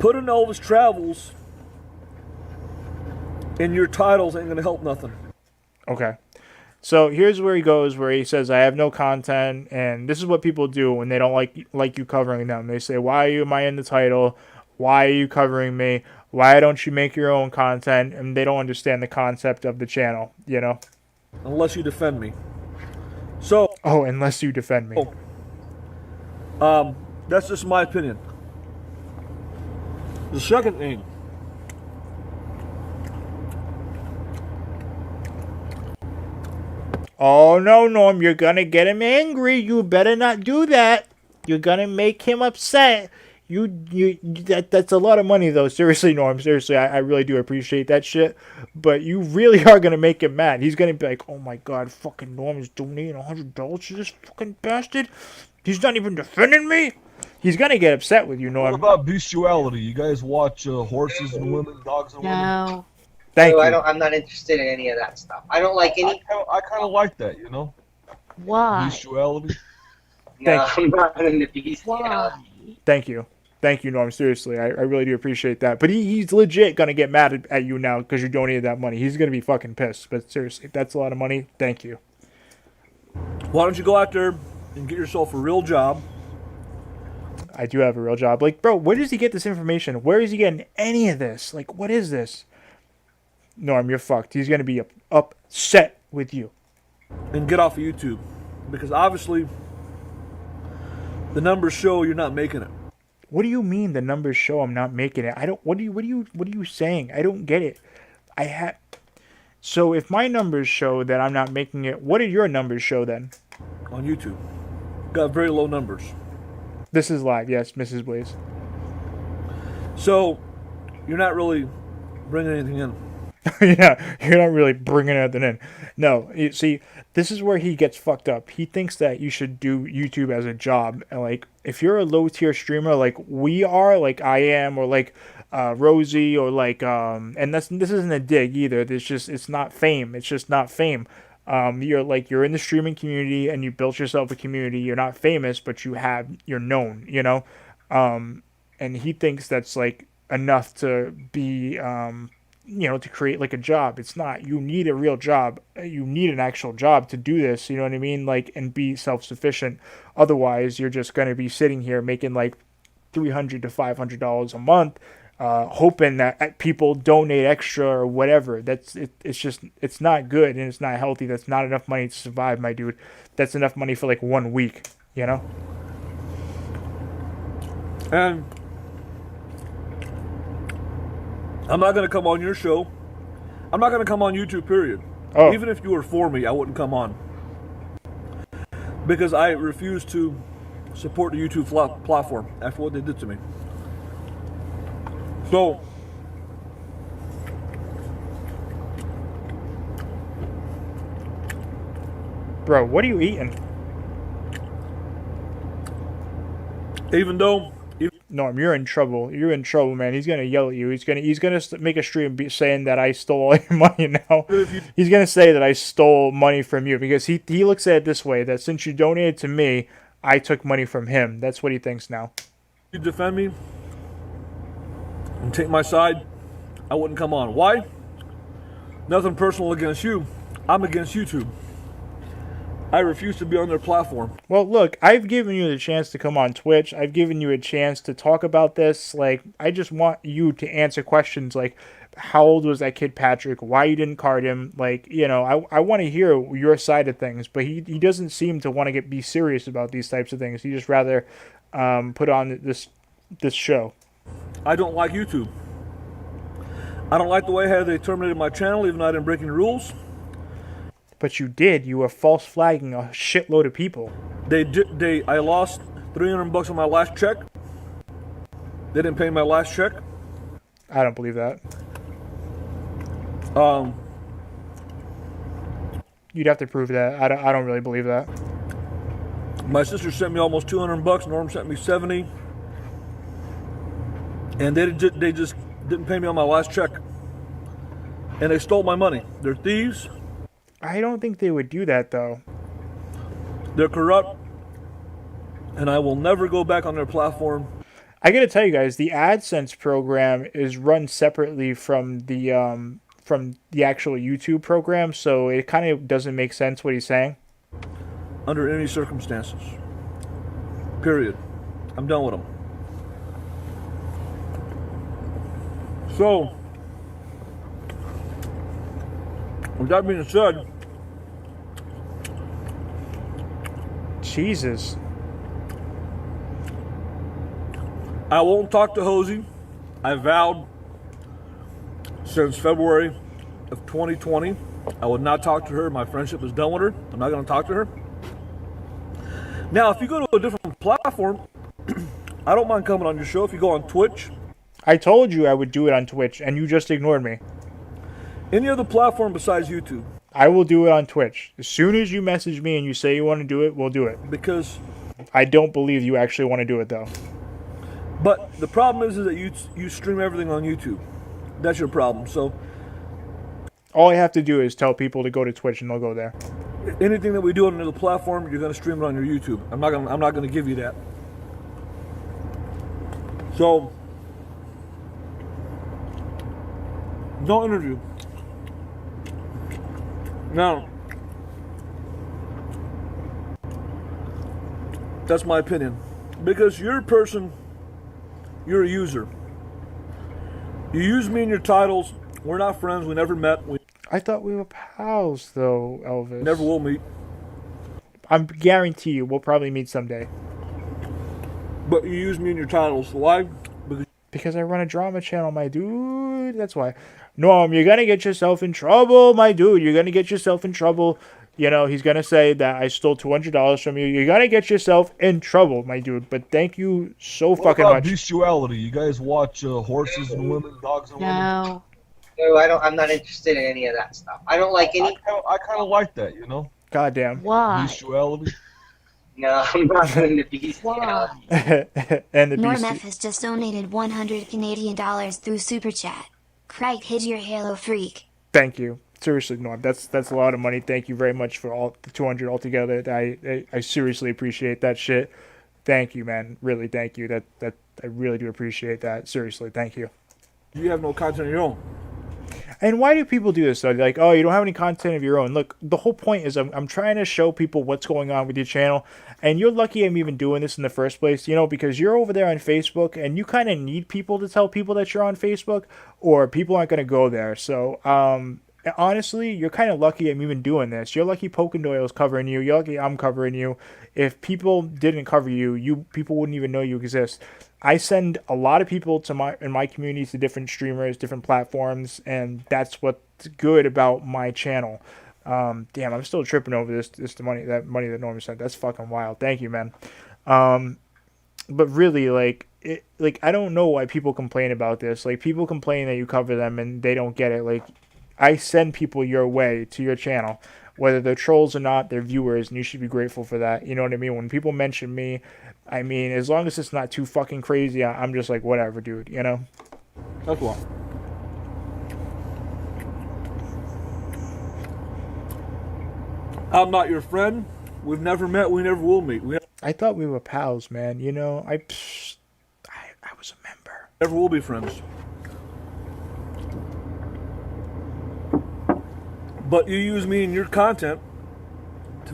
putting Elvis Travels in your titles ain't going to help nothing. Okay. So here's where he goes, where he says, I have no content, and this is what people do when they don't like you covering them. They say, why am I in the title? Why are you covering me? Why don't you make your own content? And they don't understand the concept of the channel, you know? Unless you defend me. So... Oh, unless you defend me. That's just my opinion. The second thing... Oh, no, Norm, you're gonna get him angry. You better not do that. You're gonna make him upset. That's a lot of money, though. Seriously, Norm, seriously, I really do appreciate that shit. But you really are gonna make him mad. He's gonna be like, oh my God, fucking Norm is donating $100 to this fucking bastard. He's not even defending me. He's gonna get upset with you, Norm. What about bestiality? You guys watch horses and women, dogs and women? No. Thank you. I'm not interested in any of that stuff. I don't like any. I kind of like that, you know? Why? Bestiality. No, I'm not into bestiality. Why? Thank you. Thank you, Norm. Seriously, I really do appreciate that. But he's legit going to get mad at you now because you donated that money. He's going to be fucking pissed. But seriously, if that's a lot of money, thank you. Why don't you go out there and get yourself a real job? I do have a real job. Like, bro, where does he get this information? Where is he getting any of this? Like, what is this? Norm, you're fucked. He's going to be upset with you. And get off of YouTube. Because obviously, the numbers show you're not making it. What do you mean the numbers show I'm not making it? I don't. What are you saying? I don't get it. So if my numbers show that I'm not making it, what do your numbers show then? On YouTube. Got very low numbers. This is live, yes, Mrs. Blaze. So, you're not really bringing anything in. Yeah, you're not really bringing anything in. No, you see, this is where he gets fucked up. He thinks that you should do YouTube as a job. And like, if you're a low-tier streamer like we are, like I am, or like Rosie, or like, and this isn't a dig either. It's not fame. It's just not fame. You're in the streaming community and you built yourself a community. You're not famous, but you're known, you know? And he thinks that's like enough to be, to create like a job. It's not. You need a real job. You need an actual job to do this, you know what I mean? Like, and be self-sufficient. Otherwise, you're just going to be sitting here making like $300 to $500 a month, hoping that people donate extra or whatever. It's not good and it's not healthy. That's not enough money to survive, my dude. That's enough money for like 1 week, you know? And I'm not going to come on your show. I'm not going to come on YouTube, period. Oh. Even if you were for me, I wouldn't come on. Because I refuse to support the YouTube platform after what they did to me. So, Bro, what are you eating? even though, Norm, you're in trouble. You're in trouble, man. He's gonna yell at you. He's gonna make a stream saying that I stole all your money now. He's gonna say that I stole money from you because he looks at it this way, that since you donated to me, I took money from him. That's what he thinks now. you defend me and take my side, I wouldn't come on. Why? Nothing personal against you. I'm against YouTube. I refuse to be on their platform. Well, look, I've given you the chance to come on Twitch. I've given you a chance to talk about this. Like, I just want you to answer questions like, how old was that kid Patrick? Why you didn't card him? Like, you know, I want to hear your side of things. But he doesn't seem to want to be serious about these types of things. He just rather put on this show. I don't like YouTube. I don't like the way how they terminated my channel, even though I didn't break any rules. But you did. You were false flagging a shitload of people. I lost $300 on my last check. They didn't pay my last check. I don't believe that. You'd have to prove that. I don't really believe that. My sister sent me almost $200. Norm sent me 70. And they just didn't pay me on my last check. And they stole my money. They're thieves. I don't think they would do that, though. They're corrupt. And I will never go back on their platform. I gotta tell you guys, the AdSense program is run separately from the actual YouTube program, so it kind of doesn't make sense what he's saying. Under any circumstances. Period. I'm done with them. So, with that being said, Jesus. I won't talk to Rosie. I vowed since February of 2020 I would not talk to her. My friendship is done with her. I'm not going to talk to her. Now, if you go to a different platform, I don't mind coming on your show. If you go on Twitch, I told you I would do it on Twitch, and you just ignored me. any other platform besides YouTube. I will do it on Twitch. As soon as you message me and you say you want to do it, we'll do it. Because I don't believe you actually want to do it, though. But the problem is that you stream everything on YouTube. That's your problem. So all I have to do is tell people to go to Twitch and they'll go there. anything that we do on another platform, you're going to stream it on your YouTube. I'm not going to give you that. So no interview. Now, that's my opinion. Because you're a person, you're a user. You use me in your titles. We're not friends. We never met. We I thought we were pals, though, Elvis. never will meet. I guarantee you we'll probably meet someday. But you use me in your titles. Why? Because I run a drama channel, my dude. That's why. Norm, you're going to get yourself in trouble, my dude. You're going to get yourself in trouble. You know, he's going to say that I stole $200 from you. You're going to get yourself in trouble, my dude. But thank you so fucking What much. about bestiality? You guys watch horses and women, dogs and women? No, I'm not interested in any of that stuff. I don't like any. I kind of like that, you know? Goddamn. Why? Bestiality. No, I'm not into bestiality. And the Norm BC. F has just donated 100 Canadian dollars through Super Chat. Craig, hit your Halo freak. Thank you. Seriously, Norm, that's a lot of money. Thank you very much for all the 200 altogether. I seriously appreciate that shit. Thank you, man. Really, thank you. That I really do appreciate that. Seriously, thank you. You have no content of your own. And why do people do this though? They're like, oh, you don't have any content of your own. Look, the whole point is I'm trying to show people what's going on with your channel. And you're lucky I'm even doing this in the first place, you know, because you're over there on Facebook and you kind of need people to tell people that you're on Facebook or people aren't going to go there. So, honestly, you're kind of lucky I'm even doing this. You're lucky Pokendoyle's covering you. You're lucky I'm covering you. If people didn't cover you, people wouldn't even know you exist. I send a lot of people in my community to different streamers, different platforms, and that's what's good about my channel. Damn, I'm still tripping over that money that Norman sent. That's fucking wild. Thank you, man. But really, like, I don't know why people complain about this. Like, people complain that you cover them and they don't get it. Like, I send people your way to your channel, whether they're trolls or not, they're viewers, and you should be grateful for that. You know what I mean? When people mention me, I mean, as long as it's not too fucking crazy, I'm just like, whatever, dude, you know? That's why. I'm not your friend. We've never met. We never will meet. We I thought we were pals, man. You know, I was a member. never will be friends. But you use me in your content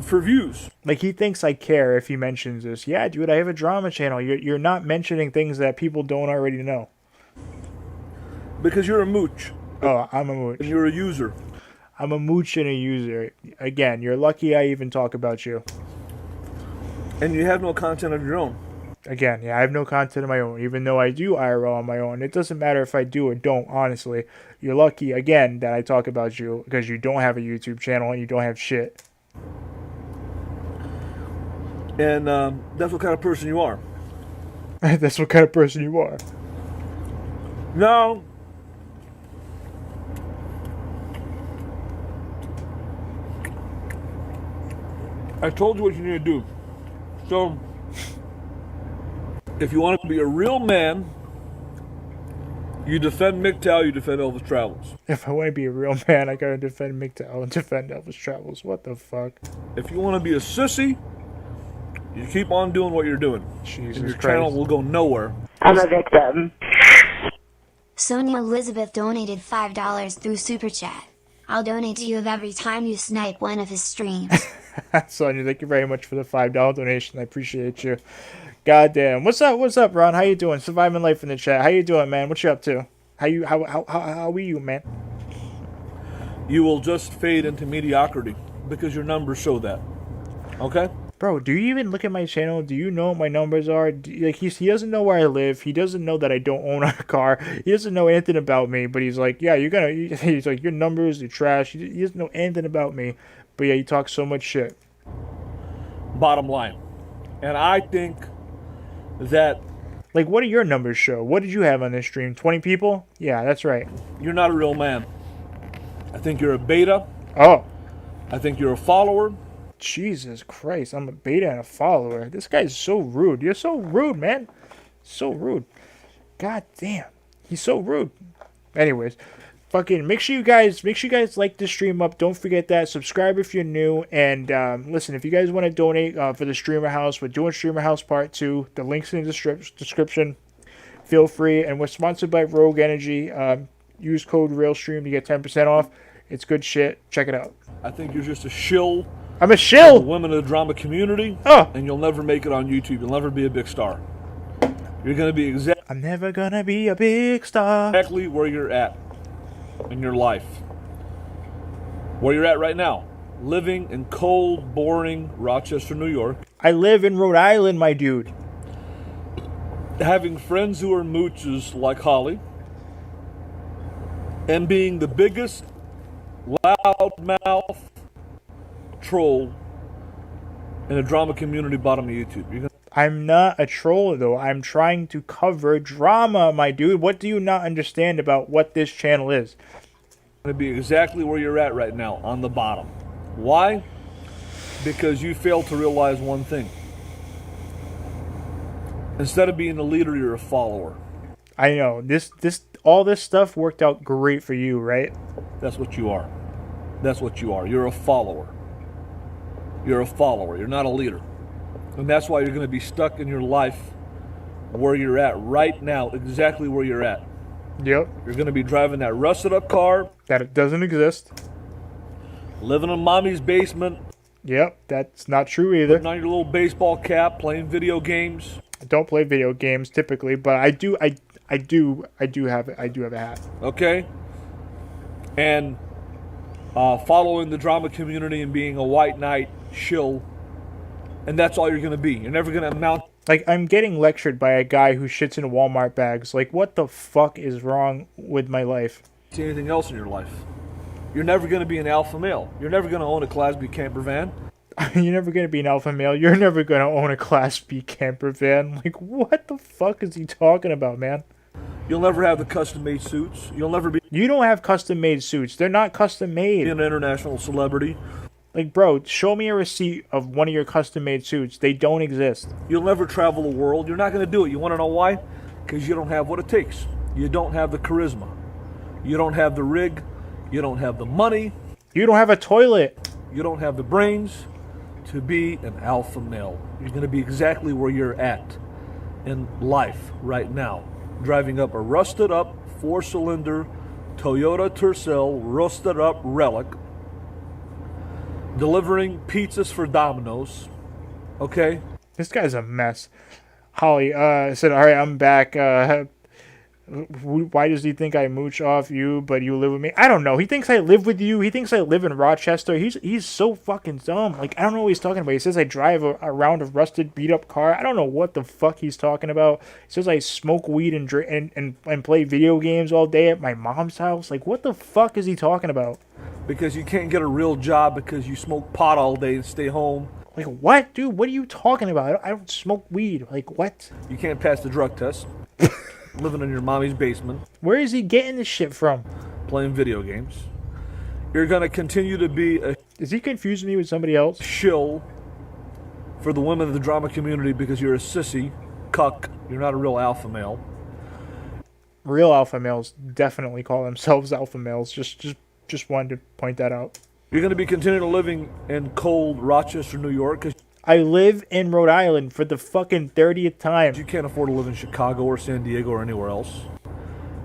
for views. Like, he thinks I care if he mentions this. Yeah, dude, I have a drama channel. You're not mentioning things that people don't already know. Because you're a mooch. Oh, I'm a mooch. And you're a user. I'm a mooch and a user. Again, you're lucky I even talk about you. And you have no content of your own. Again, yeah, I have no content of my own, even though I do IRL on my own. It doesn't matter if I do or don't, honestly. You're lucky, again, that I talk about you, because you don't have a YouTube channel and you don't have shit. And that's what kind of person you are. That's what kind of person you are. No. I told you what you need to do. So, if you want to be a real man, you defend MGTOW, you defend Elvis Travels. If I want to be a real man, I gotta defend MGTOW and defend Elvis Travels. What the fuck? If you want to be a sissy, you keep on doing what you're doing. Jesus and your Christ. channel will go nowhere. I'm a victim. Sonia Elizabeth donated $5 through Super Chat. I'll donate to you every time you snipe one of his streams. Sonia, thank you very much for the $5 donation. I appreciate you. Goddamn. What's up, Ron? How you doing? Surviving life in the chat. How you doing, man? What you up to? How are you, man? You will just fade into mediocrity because your numbers show that. Okay? Bro, do you even look at my channel? Do you know what my numbers are? Like, he doesn't know where I live. He doesn't know that I don't own a car. He doesn't know anything about me. But he's like, yeah, he's like, your numbers are trash. He doesn't know anything about me. But yeah, you talk so much shit. Bottom line. And I think that... Like, what do your numbers show? What did you have on this stream? 20 people? Yeah, that's right. You're not a real man. I think you're a beta. Oh. I think you're a follower. Jesus Christ, I'm a beta and a follower. This guy's so rude. You're so rude, man. So rude. God damn. He's so rude. Anyways, fucking make sure you guys like this stream up. Don't forget that. Subscribe if you're new. And listen, if you guys want to donate for the Streamer House, we're doing Streamer House Part 2. The link's in the description. Feel free. And we're sponsored by Rogue Energy. Use code RealStream to get 10% off. It's good shit. Check it out. I think you're just a shill. I'm a shill. The women of the drama community. Oh. And you'll never make it on YouTube. You'll never be a big star. You're going to be I'm never going to be a big star. Exactly where you're at in your life. Where you're at right now. Living in cold, boring Rochester, New York. I live in Rhode Island, my dude. Having friends who are mooches like Holly. And being the biggest loudmouth troll in the drama community bottom of YouTube. I'm not a troll, though. I'm trying to cover drama, my dude. What do you not understand about what this channel is? Going to be exactly where you're at right now, on the bottom. Why? Because you failed to realize one thing. Instead of being a leader, you're a follower. I know. All this stuff worked out great for you, right? That's what you are. That's what you are. You're a follower. You're a follower. You're not a leader. And that's why you're going to be stuck in your life where you're at right now, exactly where you're at. Yep. You're going to be driving that rusted up car. That it doesn't exist. Living in mommy's basement. Yep, that's not true either. Putting on your little baseball cap, playing video games. I don't play video games typically, but I do have a hat. Okay. And following the drama community and being a white knight shill. And that's all you're going to be. You're never going to amount. Like, I'm getting lectured by a guy who shits in Walmart bags. Like, what the fuck is wrong with my life? To anything else in your life. You're never going to be an alpha male. You're never going to own a Class B camper van. You're never gonna be an alpha male. You're never gonna own a Class B camper van. Like, what the fuck is he talking about, man? You'll never have the custom-made suits. You'll never be You don't have custom-made suits. They're not custom-made. an international celebrity. Like, bro, show me a receipt of one of your custom-made suits. They don't exist. You'll never travel the world. You're not going to do it. You want to know why? Because you don't have what it takes. You don't have the charisma. You don't have the rig. You don't have the money. You don't have a toilet. You don't have the brains to be an alpha male. You're going to be exactly where you're at in life right now. Driving up a rusted up 4-cylinder Toyota Tercel rusted up relic. Delivering pizzas for Domino's. Okay? This guy's a mess. Holly said, all right, I'm back. Why does he think I mooch off you, but you live with me? I don't know. He thinks I live with you. He thinks I live in Rochester. He's so fucking dumb. Like, I don't know what he's talking about. He says I drive around a rusted, beat-up car. I don't know what the fuck he's talking about. He says I smoke weed and drink and play video games all day at my mom's house. Like, what the fuck is he talking about? Because you can't get a real job because you smoke pot all day and stay home. Like, what? Dude, what are you talking about? I don't smoke weed. Like, what? You can't pass the drug test. Living in your mommy's basement. Where is he getting this shit from? Playing video games. You're going to continue to be a Is he confusing me with somebody else? shill for the women of the drama community because you're a sissy, cuck. You're not a real alpha male. Real alpha males definitely call themselves alpha males. Just wanted to point that out. You're going to be continuing living in cold Rochester, New York because I live in Rhode Island for the fucking 30th time. you can't afford to live in Chicago or San Diego or anywhere else.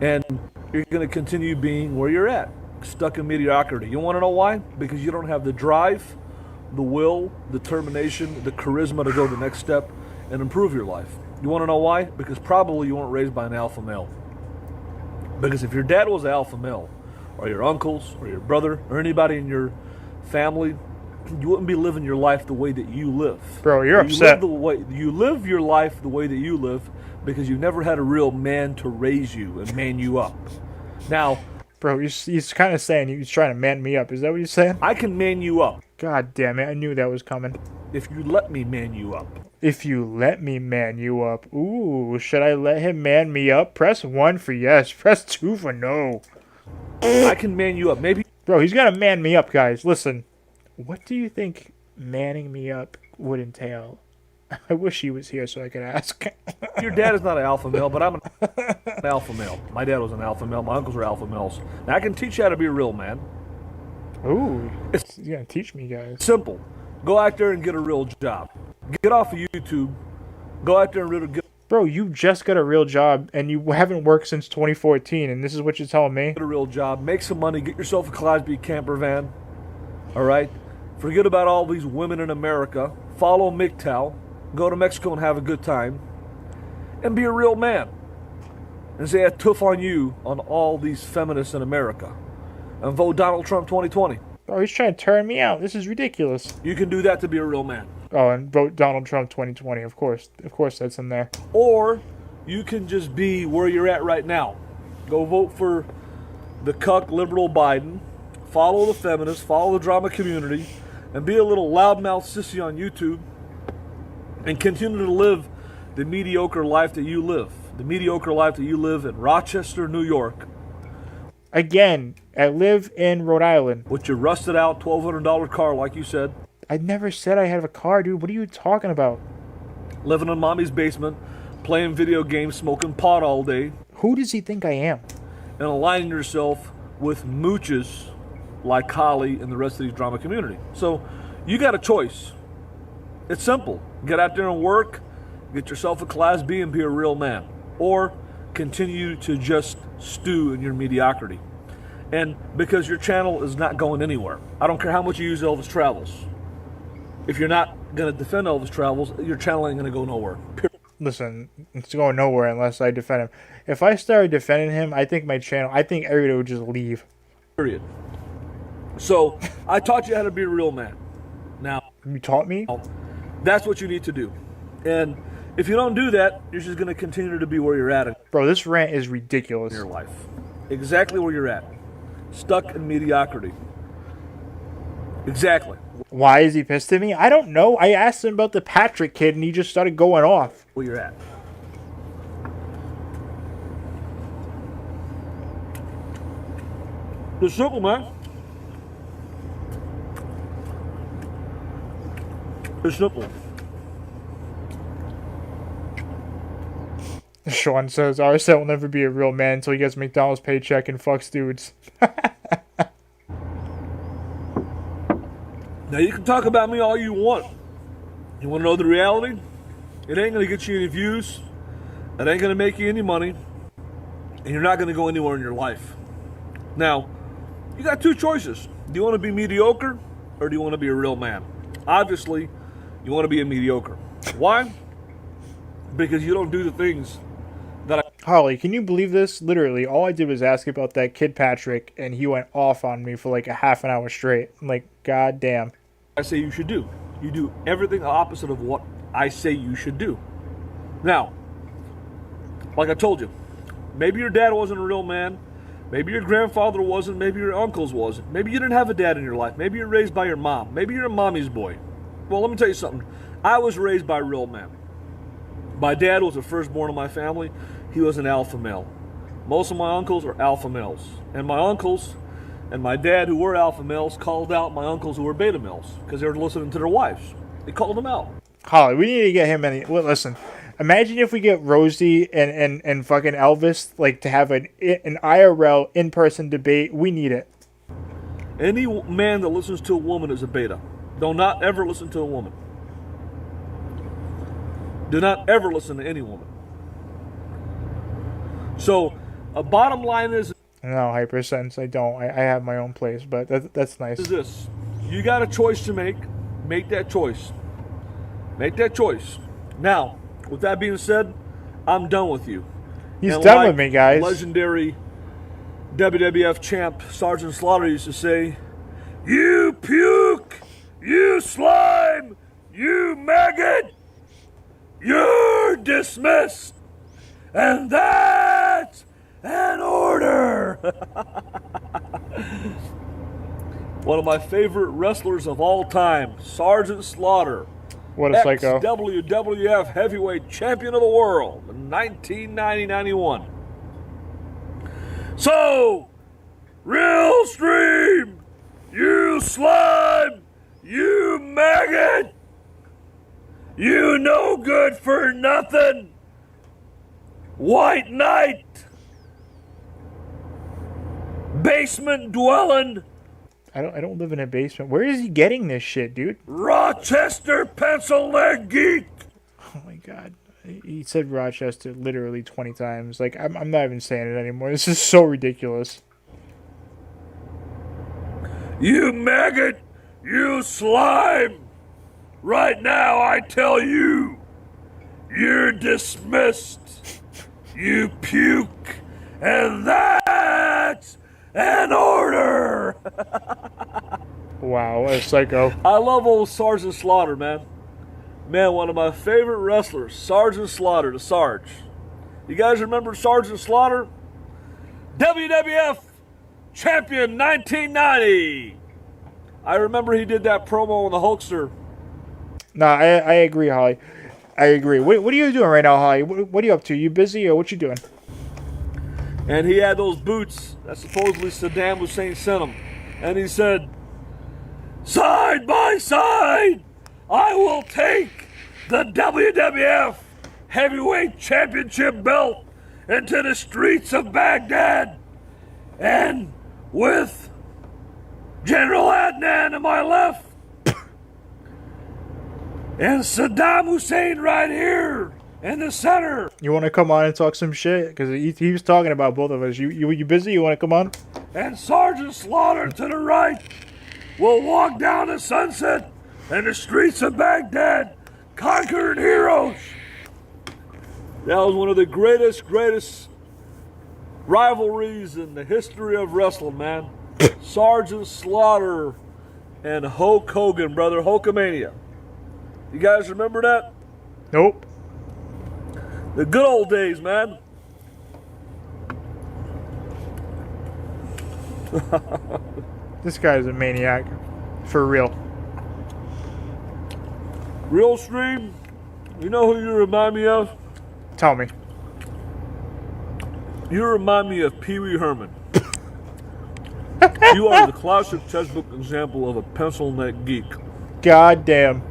And you're going to continue being where you're at, stuck in mediocrity. You want to know why? Because you don't have the drive, the will, determination, the charisma to go to the next step and improve your life. You want to know why? Because probably you weren't raised by an alpha male. Because if your dad was an alpha male, or your uncles, or your brother, or anybody in your family, you wouldn't be living your life the way that you live. Bro, you're upset. You live your life the way that you live because you never had a real man to raise you and man you up. Now, Bro, he's kind of saying he's trying to man me up. Is that what he's saying? I can man you up God damn it. I knew that was coming. if you let me man you up. If you let me man you up. Ooh, should I let him man me up? Press 1 for yes. Press 2 for no. I can man you up. Maybe Bro, he's gonna man me up, guys. Listen. What do you think manning me up would entail? I wish he was here so I could ask. your dad is not an alpha male, but I'm an alpha male. My dad was an alpha male. My uncles were alpha males. Now, I can teach you how to be a real man. Ooh, he's gonna teach me, guys. Simple. Go out there and get a real job. Get off of YouTube. Go out there and really get Bro, you just got a real job and you haven't worked since 2014, and this is what you're telling me? a real job. Make some money. Get yourself a Class B camper van. All right? Forget about all these women in America. Follow MGTOW. Go to Mexico and have a good time. And be a real man. And say a tough on you on all these feminists in America. And vote Donald Trump 2020. Bro, he's trying to turn me out. This is ridiculous. You can do that to be a real man. Oh, and vote Donald Trump 2020, of course. Of course that's in there. Or you can just be where you're at right now. Go vote for the cuck liberal Biden. Follow the feminists. Follow the drama community. And be a little loudmouth sissy on YouTube. And continue to live the mediocre life that you live. The mediocre life that you live in Rochester, New York. Again, I live in Rhode Island. With your rusted out $1,200 car, like you said. I never said I have a car, dude. What are you talking about? Living in mommy's basement. Playing video games, smoking pot all day. Who does he think I am? And aligning yourself with mooches like Holly and the rest of the drama community. So you got a choice. It's simple. Get out there and work, get yourself a Class B and be a real man. Or continue to just stew in your mediocrity. And because your channel is not going anywhere. I don't care how much you use Elvis Travels. If you're not going to defend Elvis Travels, your channel ain't going to go nowhere. Listen, it's going nowhere unless I defend him. If I started defending him, I think my channel, I think everybody would just leave. Period. So, I taught you how to be a real man. Now, You taught me? that's what you need to do. And if you don't do that, you're just going to continue to be where you're at in Bro, this rant is ridiculous. your life. Exactly where you're at. Stuck in mediocrity. Exactly. Why is he pissed at me? I don't know. I asked him about the Patrick kid, and he just started going off. Where you're at. It's simple, man. It's simple. Sean says, RSL will never be a real man until he gets McDonald's paycheck and fucks dudes. Now, you can talk about me all you want. You want to know the reality? It ain't going to get you any views. It ain't going to make you any money. And you're not going to go anywhere in your life. Now, you got two choices. Do you want to be mediocre or do you want to be a real man? Obviously, you want to be a mediocre. Why? Because you don't do the things that Holly, can you believe this? Literally, all I did was ask about that kid Patrick, and he went off on me for like a half an hour straight. I'm like, god damn. I say you should do. You do everything opposite of what I say you should do. Now, like I told you, maybe your dad wasn't a real man. Maybe your grandfather wasn't. Maybe your uncles wasn't. Maybe you didn't have a dad in your life. Maybe you're raised by your mom. Maybe you're a mommy's boy. Well, let me tell you something. I was raised by a real man. My dad was the firstborn of my family. He was an alpha male. Most of my uncles are alpha males. And my uncles and my dad, who were alpha males, called out my uncles who were beta males because they were listening to their wives. They called them out. Holly, we need to get him any. Well, listen, imagine if we get Rosie and fucking Elvis like to have an IRL in-person debate. We need it. Any man that listens to a woman is a beta. Do not ever listen to a woman. Do not ever listen to any woman. So, a bottom line is... No, Hypersense, I don't. I have my own place, but that's nice. Is this. You got a choice to make. Make that choice. Make that choice. Now, with that being said, I'm done with you. He's and done like with me, guys. Legendary WWF champ Sergeant Slaughter used to say, "You puke! You slime! You maggot! You're dismissed! And that's an order!" One of my favorite wrestlers of all time, Sergeant Slaughter. What a psycho. Ex-WWF Heavyweight Champion of the World in 1990-91. So, RealStream, you slime, you maggot, you no good for nothing, White Knight, basement dwelling, I don't live in a basement. Where is he getting this shit, dude? Rochester pencil leg geek. Oh my god. He said Rochester literally 20 times. Like, I'm not even saying it anymore. This is so ridiculous. You maggot, you slime. Right now I tell you, you're dismissed. You puke. And that's an order. Wow, what a psycho. I love old Sergeant Slaughter, man. Man, one of my favorite wrestlers, Sergeant Slaughter, the Sarge. You guys remember Sergeant Slaughter? WWF Champion 1990. I remember he did that promo on the Hulkster. Nah, I agree, Holly. I agree. What are you doing right now, Holly? What are you up to? You busy or what you doing? And he had those boots that supposedly Saddam Hussein sent him. And he said, "Side by side, I will take the WWF Heavyweight Championship belt into the streets of Baghdad. And with General Adnan to my left, and Saddam Hussein right here in the center." You want to come on and talk some shit? Because he was talking about both of us. You busy? You want to come on? And Sergeant Slaughter to the right will walk down the sunset and the streets of Baghdad, conquering heroes. That was one of the greatest rivalries in the history of wrestling, man. Sergeant Slaughter and Hulk Hogan, brother, Hulkamania. You guys remember that? Nope. The good old days, man. This guy is a maniac. For real. RealStream, you know who you remind me of? Tell me. You remind me of Pee Wee Herman. You are the classic textbook example of a pencil neck geek. God damn.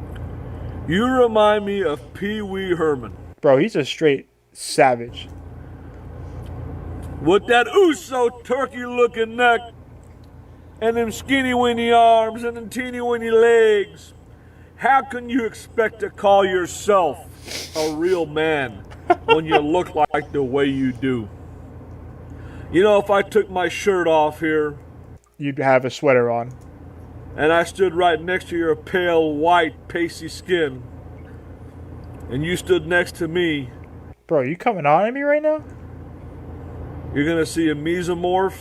You remind me of Pee Wee Herman. Bro, he's a straight savage. With that Uso turkey looking neck, and them skinny winny arms, and them teeny winny legs. How can you expect to call yourself a real man when you look like the way you do? You know, if I took my shirt off here, You'd have a sweater on. and I stood right next to your pale, white, pasty skin, and you stood next to me, Bro, you coming on at me right now? you're gonna see a mesomorph,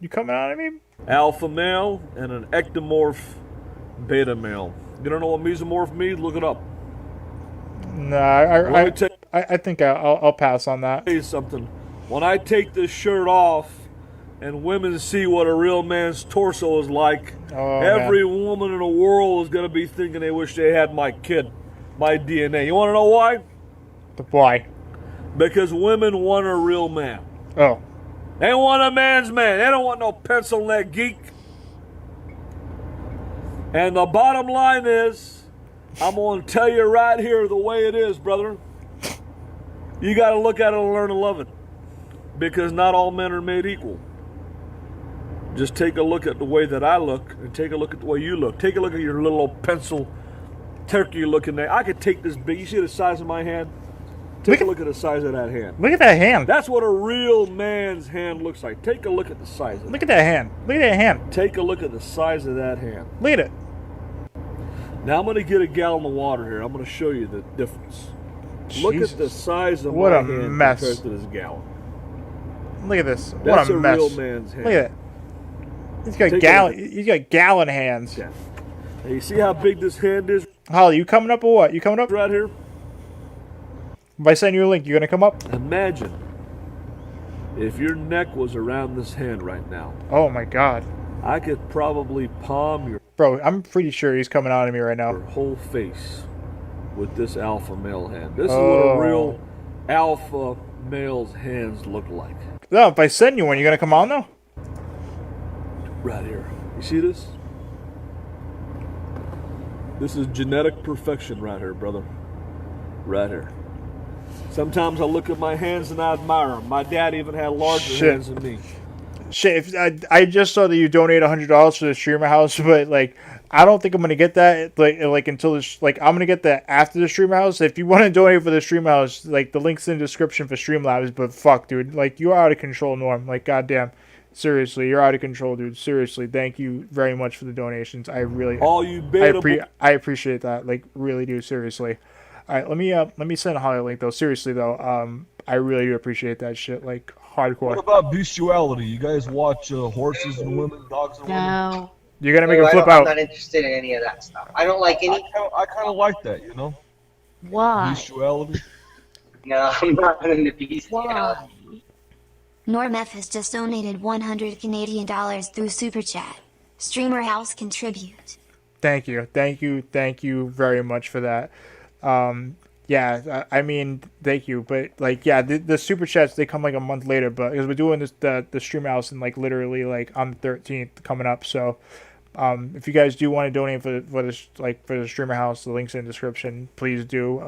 You coming on at me? alpha male, and an ectomorph, beta male. You don't know what mesomorph means? Look it up. Nah, Let me tell I think I'll pass on that. you something. When I take this shirt off and women see what a real man's torso is like, Oh, every woman in the world is going to be thinking they wish they had my kid, my DNA. You want to know why? Why? Because women want a real man. Oh. They want a man's man. They don't want no pencil neck geek. And the bottom line is, I'm going to tell you right here the way it is, brother. You got to look at it and learn to love it. Because not all men are made equal. Just take a look at the way that I look and take a look at the way you look. Take a look at your little old pencil turkey looking there. I could take this big. You see the size of my hand? Take a look at the size of that hand. Look at that hand. That's what a real man's hand looks like. Take a look at the size of it. Look at that hand. Look at that hand. Take a look at the size of that hand. Look at it. Now I'm going to get a gallon of water here. I'm going to show you the difference. Look Jesus. at the size of What my a hand mess. compared to this gallon. Look at this. What That's a a mess. real man's hand. Look at it. He's got Take a gallon. look. He's got gallon hands. Yeah. Now you see how big this hand is Holly, you coming up or what? You coming up? right here? If I send you a link, you gonna come up? Imagine if your neck was around this hand right now. Oh my god, I could probably palm your bro! I'm pretty sure he's coming on at me right now. whole face with this alpha male hand. This is what Oh. a real alpha male's hands look like. No, if I send you one, you gonna come on though? Right here. You see this? This is genetic perfection right here, brother. Right here. Sometimes I look at my hands and I admire them. My dad even had larger Shit. hands than me. Shit, if I just saw that you donate $100 for the streamer house, but like I don't think I'm gonna get that like until this I'm gonna get that after the streamer house. If you want to donate for the streamer house, like the link's in the description for Streamlabs. But fuck, dude, like you're out of control, Norm. Like goddamn, seriously, you're out of control, dude. Seriously, thank you very much for the donations. I really, All you beta I appreciate that. Like really do. Seriously. All right, let me send Holly a link though. Seriously though, I really do appreciate that shit. Like What hardcore. about bestiality? You guys watch horses and women, dogs and women? No. You're gonna make No, him flip I'm out. not interested in any of that stuff. I don't like any. I kind of like that, you know? Why? Bestiality. No, I'm not into bestiality. Why? Normf has just donated 100 Canadian dollars through Super Chat. Streamer House contribute. Thank you very much for that. Yeah, I mean, thank you, but like, yeah, the super chats they come like a month later, but because we're doing this the stream house and like literally like on the 13th coming up, so if you guys do want to donate for this like for the streamer house, the link's in the description. Please do.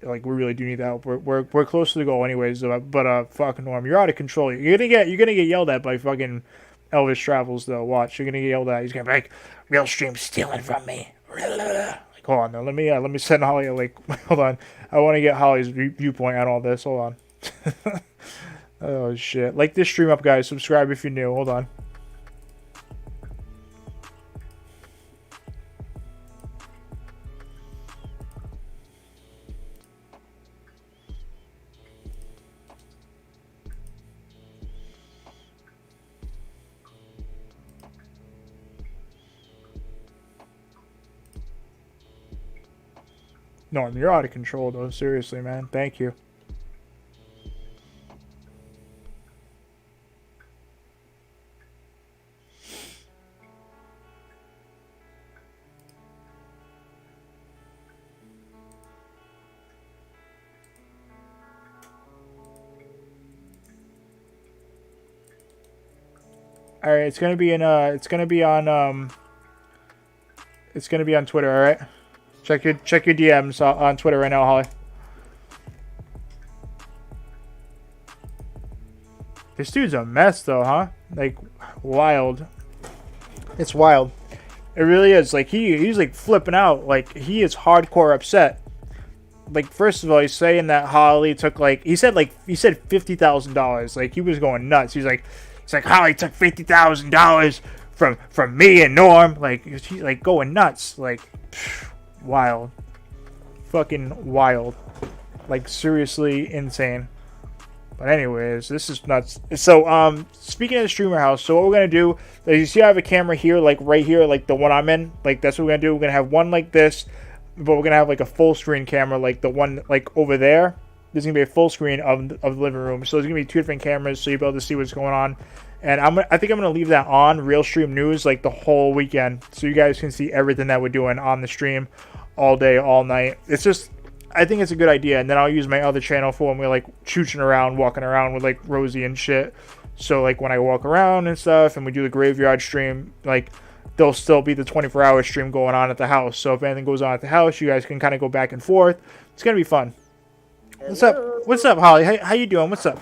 Like we really do need that help. We're close to the goal anyways. But fucking Norm, you're out of control. You're gonna get yelled at by fucking Elvis Travels though. Watch, you're gonna get yelled at. He's gonna be like, "RealStream stealing from me." Like, hold on, now let me send Holly a link. Hold on, I want to get Holly's viewpoint on all this. Hold on. Oh shit! Like this stream up, guys. Subscribe if you're new. Hold on. Norm, you're out of control though. Seriously, man. Thank you. All right, it's gonna be in it's gonna be on Twitter. All right, check your DMs on Twitter right now, Holly. This dude's a mess, though, huh? Like, wild. It's wild. It really is. Like, he's like flipping out. Like, he is hardcore upset. Like, first of all, he's saying that Holly took he said $50,000. Like, he was going nuts. He's like Holly took $50,000 from me and Norm. Like, he's like going nuts. Like, wild. Fucking wild. Like, seriously insane. But anyways, this is nuts. So, speaking of the streamer house, so what we're going to do, you see I have a camera here, like right here, like the one I'm in. Like, that's what we're going to do. We're going to have one like this, but we're going to have like a full screen camera, like the one like over there. There's going to be a full screen of the living room. So there's going to be two different cameras, so you'll be able to see what's going on. And I think I'm going to leave that on RealStreamNewZ like the whole weekend, so you guys can see everything that we're doing on the stream all day, all night. It's just, I think it's a good idea. And then I'll use my other channel for when we're like chooching around, walking around with like Rosie and shit. So like when I walk around and stuff and we do the graveyard stream, like there'll still be the 24-hour stream going on at the house. So if anything goes on at the house, you guys can kind of go back and forth. It's going to be fun. What's up? What's up, Holly? How you doing? What's up?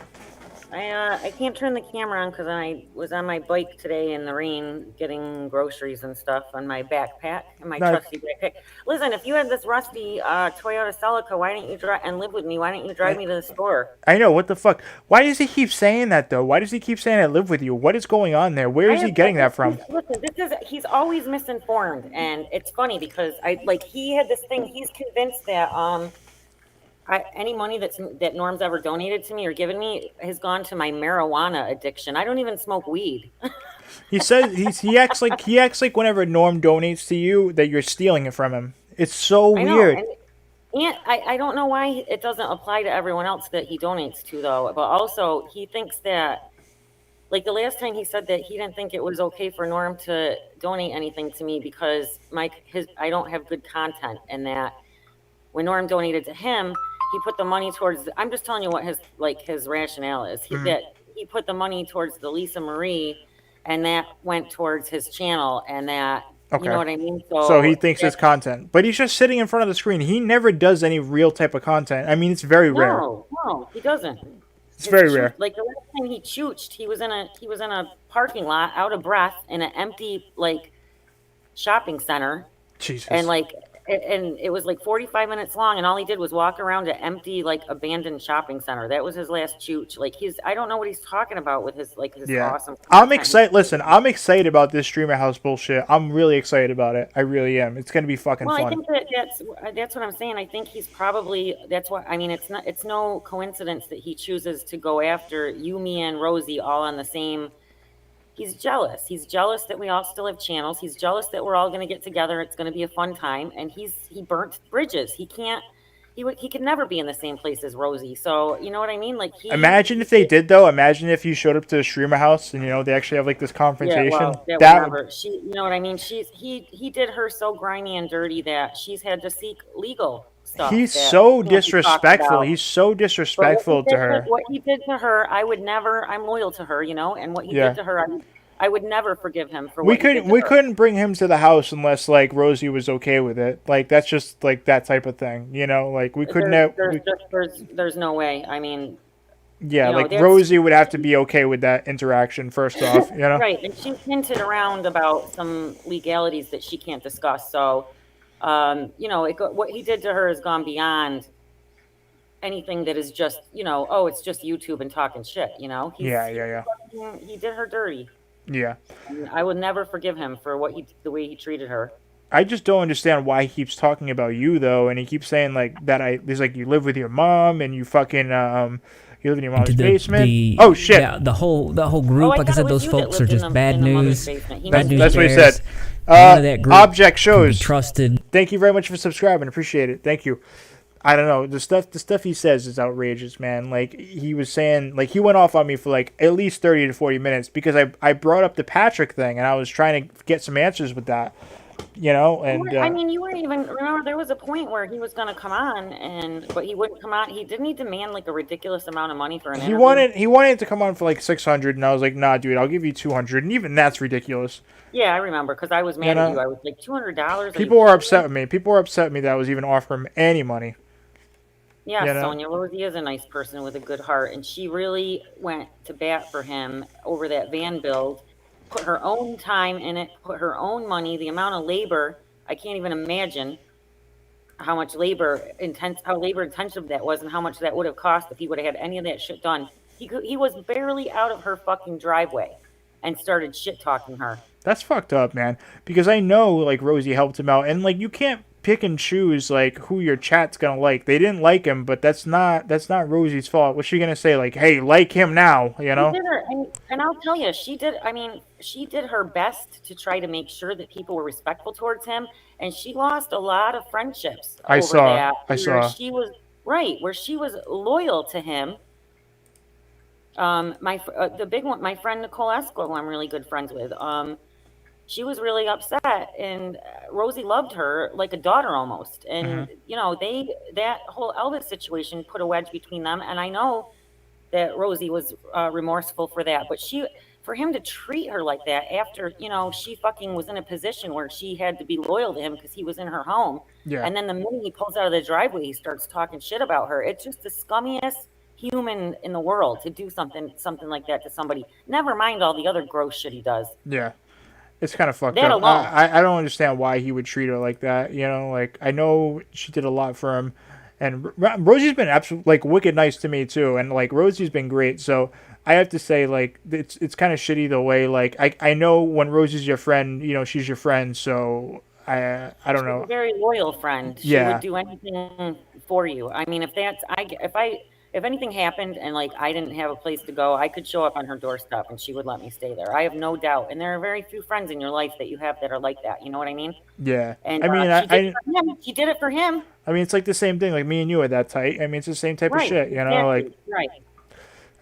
I can't turn the camera on because I was on my bike today in the rain getting groceries and stuff on my backpack, and my trusty backpack. Listen, if you had this rusty Toyota Celica, why didn't you drive and live with me? Why didn't you drive me to the store? I know, what the fuck? Why does he keep saying that, though? Why does he keep saying I live with you? What is going on there? Where is he getting that from? Listen, he's always misinformed, and it's funny because he had this thing. He's convinced that any money that Norm's ever donated to me or given me has gone to my marijuana addiction. I don't even smoke weed. He says he acts like whenever Norm donates to you that you're stealing it from him. It's so weird. And I don't know why it doesn't apply to everyone else that he donates to, though. But also, he thinks that, like the last time he said that he didn't think it was okay for Norm to donate anything to me because I don't have good content, and that when Norm donated to him, he put the money towards. I'm just telling you what his rationale is. He put the money towards the Lisa Marie, and that went towards his channel, and that. Okay. You know what I mean? So he thinks it's content. But he's just sitting in front of the screen. He never does any real type of content. I mean, it's very rare. No, he doesn't. It's very rare. Like the last time he chooched, he was in a parking lot, out of breath, in an empty shopping center. Jesus. And it was 45 minutes long, and all he did was walk around an empty abandoned shopping center. That was his last chooch. I don't know what he's talking about with his awesome content. I'm excited. Listen, I'm excited about this streamer house bullshit. I'm really excited about it. I really am. It's gonna be fucking fun. I think that's what I'm saying. I think he's probably it's no coincidence that he chooses to go after you, me, and Rosie all on the same. He's jealous. He's jealous that we all still have channels. He's jealous that we're all going to get together. It's going to be a fun time. And he burnt bridges. He could never be in the same place as Rosie. So, you know what I mean? Imagine if they did, though. Imagine if you showed up to a streamer house and, they actually have this confrontation. Yeah, you know what I mean? He did her so grimy and dirty that she's had to seek legal stuff. He's so disrespectful. He's so disrespectful to her. What he did to her, I would never. I'm loyal to her, and what he did to her, I would never forgive him for. We couldn't bring him to the house unless Rosie was okay with it. That's just that type of thing, we couldn't. There's no way. I mean. Yeah, Rosie would have to be okay with that interaction first off, Right, and she's hinted around about some legalities that she can't discuss. So. What he did to her has gone beyond anything that is just, it's just YouTube and talking shit, Yeah. He did her dirty. Yeah. I would never forgive him for the way he treated her. I just don't understand why he keeps talking about you, though, and he keeps saying, you live with your mom, and you fucking, you live in your mom's basement. Oh, shit. Yeah, the whole group, I said, those folks are just bad news. Bad news. That's what he said. Object shows. Trusted. Thank you very much for subscribing. Appreciate it. Thank you. I don't know. The stuff he says is outrageous, man. He was saying, he went off on me for at least 30 to 40 minutes because I brought up the Patrick thing and I was trying to get some answers with that. you know, and I mean, you weren't even remember. There was a point where he was going to come on, but he wouldn't come on. He didn't demand like a ridiculous amount of money for an interview. he wanted to come on for like 600, and I was like, nah, dude, I'll give you 200, and even that's ridiculous. Yeah, I remember because I was mad at you. I was like $200. People were upset with me. People were upset with me that I was even offering him any money. Yeah, You know? Sonia Rosie is a nice person with a good heart, and she really went to bat for him over that van build. Put her own time in it, put her own money, the amount of labor. I can't even imagine how much labor intensive that was, and how much that would have cost if he would have had any of that shit done. He was barely out of her fucking driveway, and started shit talking her. That's fucked up, man. Because I know like Rosie helped him out, and like you can't pick and choose like who your chat's gonna like. They didn't like him, but that's not Rosie's fault. What's she gonna say? Like, hey, like him now, you know? And I'll tell you, she did. I mean, she did her best to try to make sure that people were respectful towards him, and she lost a lot of friendships over that. I saw. She was where she was loyal to him. The big one, my friend Nicole Esco, who I'm really good friends with. She was really upset, and Rosie loved her like a daughter almost. And you know, that whole Elvis situation put a wedge between them. And I know that Rosie was remorseful for that, but for him to treat her like that after, you know, she fucking was in a position where she had to be loyal to him because he was in her home. Yeah. And then the minute he pulls out of the driveway, he starts talking shit about her. It's just the scummiest human in the world to do something like that to somebody. Never mind all the other gross shit he does. Yeah. It's kind of fucked That up. alone. I don't understand why he would treat her like that. You know, like I know she did a lot for him, and Rosie's been absolutely like wicked nice to me too. And like Rosie's been great. So I have to say like it's kind of shitty the way like I know when Rosie's your friend, you know she's your friend. So I don't know. She's a very loyal friend. She would do anything for you. I mean, if anything happened and like I didn't have a place to go, I could show up on her doorstep and she would let me stay there. I have no doubt. And there are very few friends in your life that you have that are like that. You know what I mean? Yeah. And I mean, she did it for him. I mean, it's like the same thing. Like me and you are that tight. I mean, it's the same type of shit. You know, like right.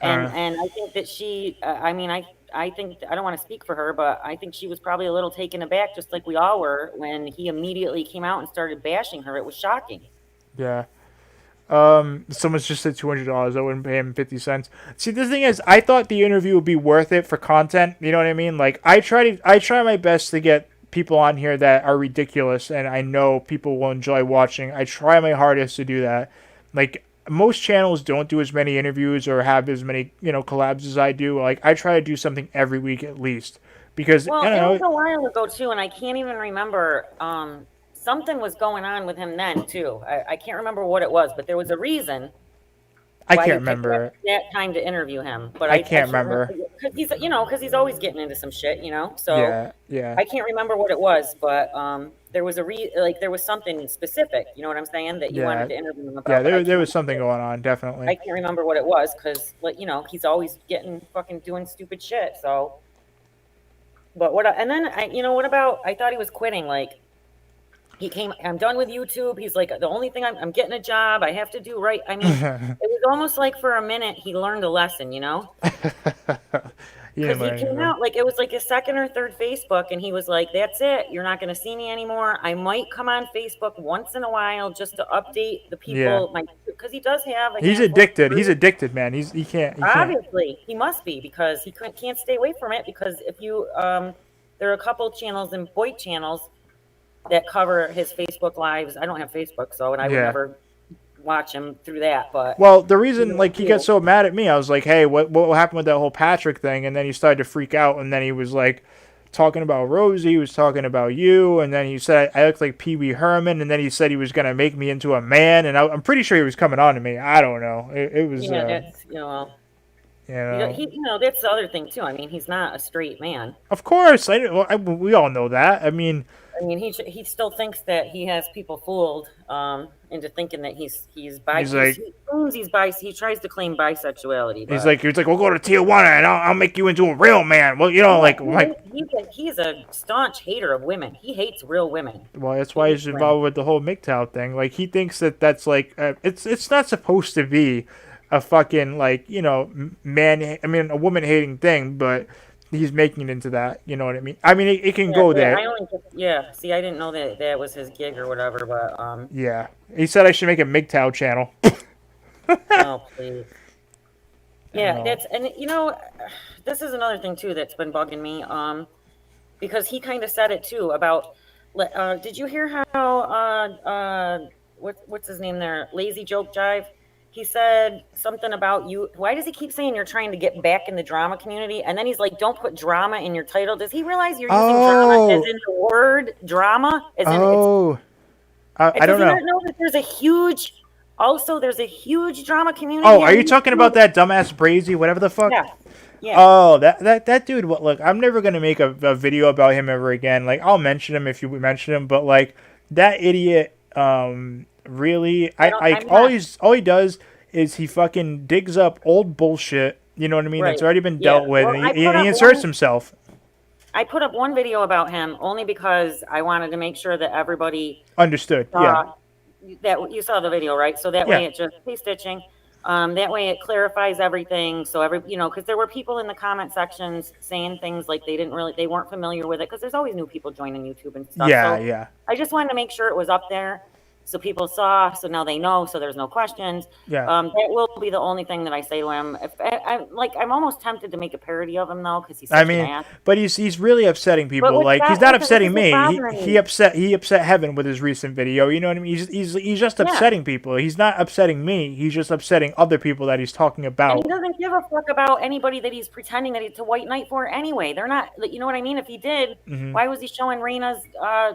And I think that she. I mean, I think I don't want to speak for her, but I think she was probably a little taken aback, just like we all were when he immediately came out and started bashing her. It was shocking. Yeah. Someone's just said $200. I wouldn't pay him 50 cents. See, the thing is, I thought the interview would be worth it for content. You know what I mean? Like, I try my best to get people on here that are ridiculous, and I know people will enjoy watching. I try my hardest to do that. Like, most channels don't do as many interviews or have as many, you know, collabs as I do. Like, I try to do something every week at least. Because, well, I don't know. It was a while ago, too, and I can't even remember, something was going on with him then too. I can't remember what it was, but there was a reason. I can't remember that time to interview him, but I can't remember because he's always getting into some shit, you know. So yeah. I can't remember what it was, but there was there was something specific. You know what I'm saying? That you wanted to interview him about. Yeah, there was something going on, definitely. I can't remember what it was because, you know, he's always doing stupid shit. So, but and then what about? I thought he was quitting, like. I'm done with YouTube. He's like, the only thing I'm getting a job. I have to do right. I mean, it was almost like for a minute he learned a lesson, you know? Because he came out, like, it was like his second or third Facebook, and he was like, that's it. You're not going to see me anymore. I might come on Facebook once in a while just to update the people. Because he does have He's addicted. He's addicted, man. He can't. Obviously, he must be, because he can't stay away from it, because if you, there are a couple channels and boy channels that cover his Facebook lives. I don't have Facebook, and I would never watch him through that. But well, the reason he got so mad at me, I was like, "Hey, what happened with that whole Patrick thing?" And then he started to freak out, and then he was like talking about Rosie, he was talking about you, and then he said I looked like Pee Wee Herman, and then he said he was gonna make me into a man, and I'm pretty sure he was coming on to me. I don't know. It was that's that's the other thing too. I mean, he's not a straight man. Of course, we all know that. I mean, he still thinks that he has people fooled into thinking that he's he tries to claim bisexuality. He's like, we'll go to Tijuana and I'll make you into a real man. Well, you know, he's a staunch hater of women. He hates real women. Well, that's why he's involved with the whole MGTOW thing. Like, he thinks that's like it's not supposed to be a fucking, like, you know, a woman hating thing, but he's making it into that. You know what I mean? I mean, it can Yeah, go yeah, there. I only just, yeah. See, I didn't know that that was his gig or whatever, but Yeah. He said I should make a MGTOW channel. oh please. Yeah, know. that's and this is another thing too that's been bugging me. Because he kind of said it too about. Did you hear how what's his name there? Lazy Joke Jive. He said something about you. Why does he keep saying you're trying to get back in the drama community? And then he's like, "Don't put drama in your title." Does he realize you're using drama as in the word drama? As in I don't know. Does he not know that there's a huge drama community? Oh, are you talking about that dumbass Brazy, whatever the fuck? Yeah. Yeah. Oh, that dude. What? Look, I'm never gonna make a video about him ever again. Like, I'll mention him if you mention him, but like that idiot. Really, all he does is he fucking digs up old bullshit. You know what I mean? Right. That's already been dealt with, Well, and he inserts himself. I put up one video about him only because I wanted to make sure that everybody Understood. Yeah. That you saw the video, right? So that way it just stitching. That way it clarifies everything. So because there were people in the comment sections saying things like they weren't familiar with it, because there's always new people joining YouTube and stuff. Yeah, so yeah. I just wanted to make sure it was up there. So people saw, so now they know, so there's no questions. Yeah. That will be the only thing that I say to him. I'm almost tempted to make a parody of him though, because he's such an ass. But he's really upsetting people. Like, he's not upsetting me. He upset Heaven with his recent video. You know what I mean? He's just upsetting people. He's not upsetting me. He's just upsetting other people that he's talking about. And he doesn't give a fuck about anybody that he's pretending that he's a white knight for anyway. They're not. You know what I mean? If he did, why was he showing Raina's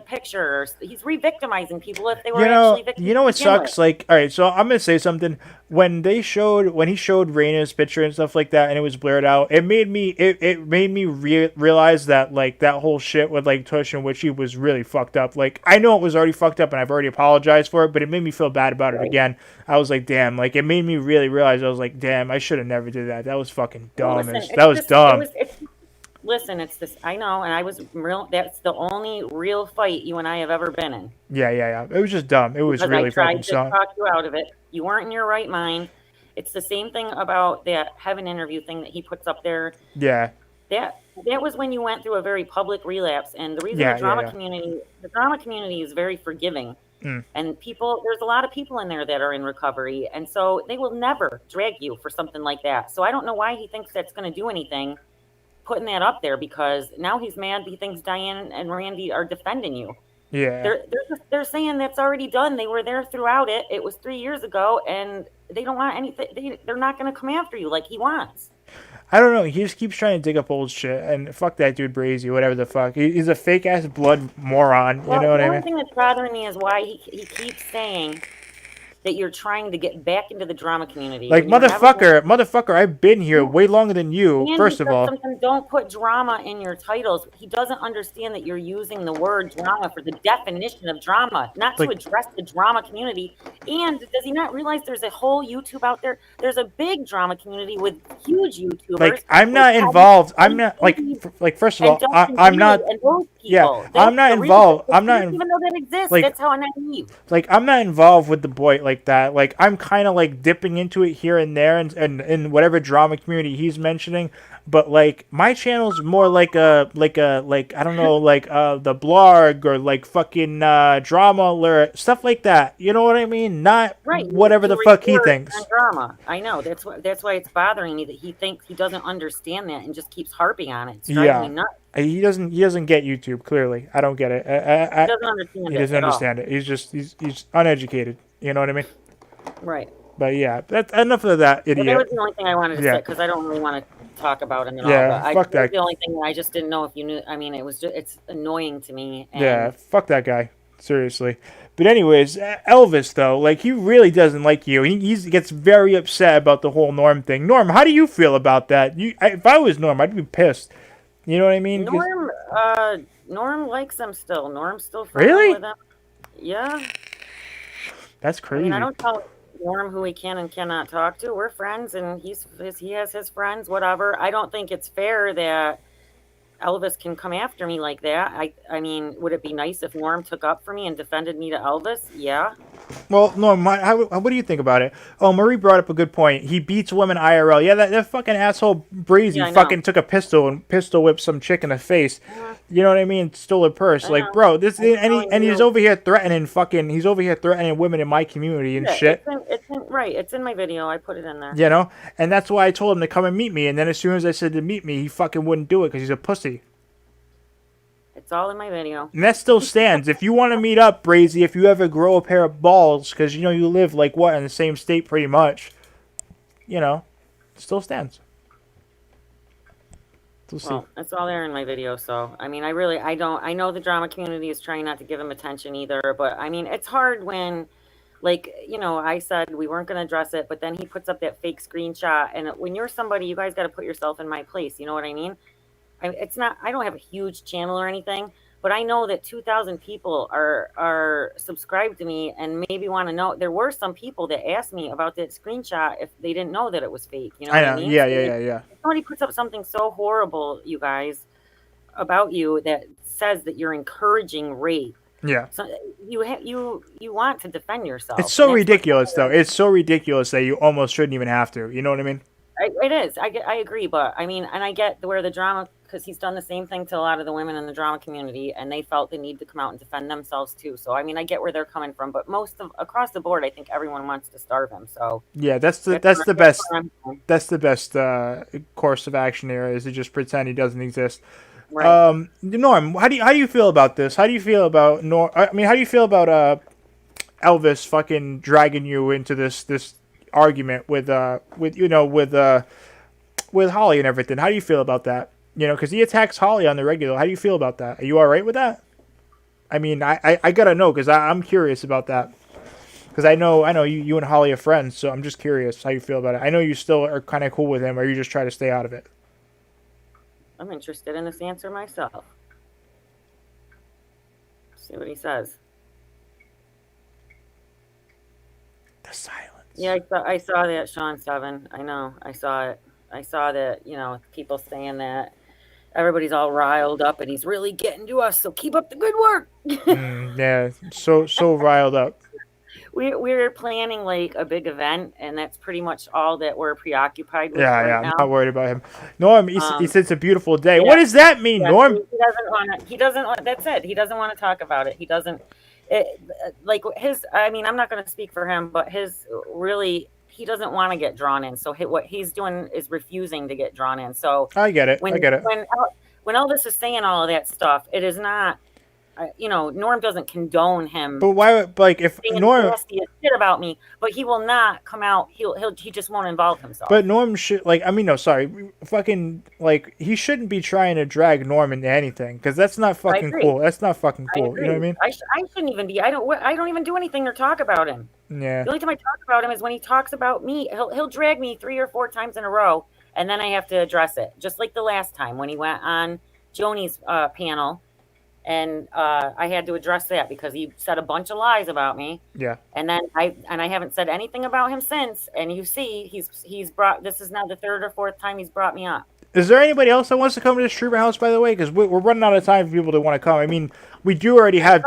picture? He's re-victimizing people if they were. You know what sucks? Like, all right, so I'm gonna say something. When he showed Raina's picture and stuff like that, and it was blurred out, it made me realize that like that whole shit with like Tush and Witchy was really fucked up. Like, I know it was already fucked up, and I've already apologized for it, but it made me feel bad about it again. I was like, damn, like it made me really realize. I was like, damn, I should have never did that. That was fucking dumb. That was dumb. Listen, it's this. I know, and I was real. That's the only real fight you and I have ever been in. Yeah. It was just dumb. It was really fucking dumb. I tried to talk you out of it. You weren't in your right mind. It's the same thing about that Heaven interview thing that he puts up there. Yeah. That was when you went through a very public relapse, and the reason the drama community is very forgiving. And there's a lot of people in there that are in recovery, and so they will never drag you for something like that. So I don't know why he thinks that's going to do anything, putting that up there, because now he's mad. He thinks Diane and Randy are defending you. Yeah. They're saying that's already done. They were there throughout it. It was 3 years ago, and they don't want anything. They're not going to come after you like he wants. I don't know. He just keeps trying to dig up old shit, and fuck that dude Brazy, whatever the fuck. He's a fake ass blood moron. You know what I mean? The only thing that's bothering me is why he keeps saying that you're trying to get back into the drama community. Like, motherfucker, I've been here way longer than you, first of all. Don't put drama in your titles. He doesn't understand that you're using the word drama for the definition of drama, not to address the drama community. And does he not realize there's a whole YouTube out there? There's a big drama community with huge YouTubers. Like, I'm not involved. I'm not, like first of all, I'm not. Yeah, I'm not involved. I'm not even know that exists. Like, that's how naive. Like, I'm not involved with the boy like that. Like, I'm kind of like dipping into it here and there, and whatever drama community he's mentioning. But like, my channel's more like I don't know, like the blog or like fucking drama alert, stuff like that. You know what I mean? Not whatever the fuck he thinks. Drama. I know. That's why it's bothering me that he thinks he doesn't understand that and just keeps harping on it. It's driving me nuts. He doesn't get YouTube, clearly. I don't get it. He doesn't understand it. He doesn't understand it. He's uneducated. You know what I mean? Right. But yeah, that's enough of that idiot. That was the only thing I wanted to say, because I don't really want to talk about him at all. But fuck that. The only thing I just didn't know if you knew. I mean, it's annoying to me. And fuck that guy. Seriously. But anyways, Elvis, though, like, he really doesn't like you. He gets very upset about the whole Norm thing. Norm, how do you feel about that? If I was Norm, I'd be pissed. You know what I mean? Norm likes him still. Norm's still friendly with him. Yeah. That's crazy. I mean, I don't tell Norm who he can and cannot talk to. We're friends, and he has his friends, whatever. I don't think it's fair that Elvis can come after me like that. I mean, would it be nice if Norm took up for me and defended me to Elvis? Yeah. Well, no, what do you think about it? Oh, Marie brought up a good point. He beats women IRL. Yeah, that fucking asshole Breezy Yeah, I know. fucking took a pistol and pistol whipped some chick in the face. You know what I mean? Stole her purse. I Like, know. bro, this I'm and telling he's you. over here threatening women in my community and Yeah, shit. right. It's in my video. I put it in there. You know, and that's why I told him to come and meet me. And then as soon as I said to meet me, he fucking wouldn't do it because he's a pussy. It's all in my video. And that still stands. If you want to meet up, Brazy, if you ever grow a pair of balls, because you know you live like what in the same state pretty much, you know, it still stands. We'll see. Well, it's all there in my video. So, I mean, I know the drama community is trying not to give him attention either, but I mean, it's hard when, like, you know, I said we weren't going to address it, but then he puts up that fake screenshot. And when you're somebody, you guys got to put yourself in my place. You know what I mean? I don't have a huge channel or anything, but I know that 2,000 people are subscribed to me and maybe want to know. There were some people that asked me about that screenshot if they didn't know that it was fake. You know what I mean? Yeah. If somebody puts up something so horrible, you guys, about you that says that you're encouraging rape. Yeah. So you want to defend yourself. It's so ridiculous, though. It's so ridiculous that you almost shouldn't even have to. You know what I mean? It is. I agree, but I mean, and I get where the drama, because he's done the same thing to a lot of the women in the drama community, and they felt the need to come out and defend themselves too. So I mean, I get where they're coming from, but across the board, I think everyone wants to starve him. So yeah, that's the best course of action here is to just pretend he doesn't exist. Right. Norm, how do you feel about this? How do you feel about Norm? I mean, how do you feel about Elvis fucking dragging you into this argument with Holly and everything? How do you feel about that? You know, because he attacks Holly on the regular. How do you feel about that? Are you all right with that? I mean, I gotta know because I'm curious about that. Because I know you and Holly are friends, so I'm just curious how you feel about it. I know you still are kind of cool with him, or you just try to stay out of it. I'm interested in this answer myself. See what he says. The silence. Yeah, I saw that, Sean 7. I know. I saw it. I saw that, you know, people saying that everybody's all riled up and he's really getting to us, so keep up the good work. Yeah, so riled up. We're planning like a big event, and that's pretty much all that we're preoccupied with Yeah, right now. I'm not worried about him. Norm, he said it's a beautiful day. Yeah. What does that mean, Norm? He doesn't want. That's it. He doesn't want to talk about it. He doesn't. Like his. I mean, I'm not going to speak for him, but his really. He doesn't want to get drawn in. So what he's doing is refusing to get drawn in. So I get it. When Elvis is saying all of that stuff, it is not. You know, Norm doesn't condone him. But why? Like, if Norm nasty shit about me, but he will not come out. He just won't involve himself. But Norm should fucking like he shouldn't be trying to drag Norm into anything because that's not fucking cool. That's not fucking cool. You know what I mean? I shouldn't even be. I don't even do anything or talk about him. Yeah. The only time I talk about him is when he talks about me. He'll drag me 3 or 4 times in a row, and then I have to address it. Just like the last time when he went on Joni's panel. And I had to address that because he said a bunch of lies about me. Yeah. And then I haven't said anything about him since. And you see, he's brought. This is now the 3rd or 4th time he's brought me up. Is there anybody else that wants to come to the streamer house? By the way, because we're running out of time for people to want to come. I mean, we do already have.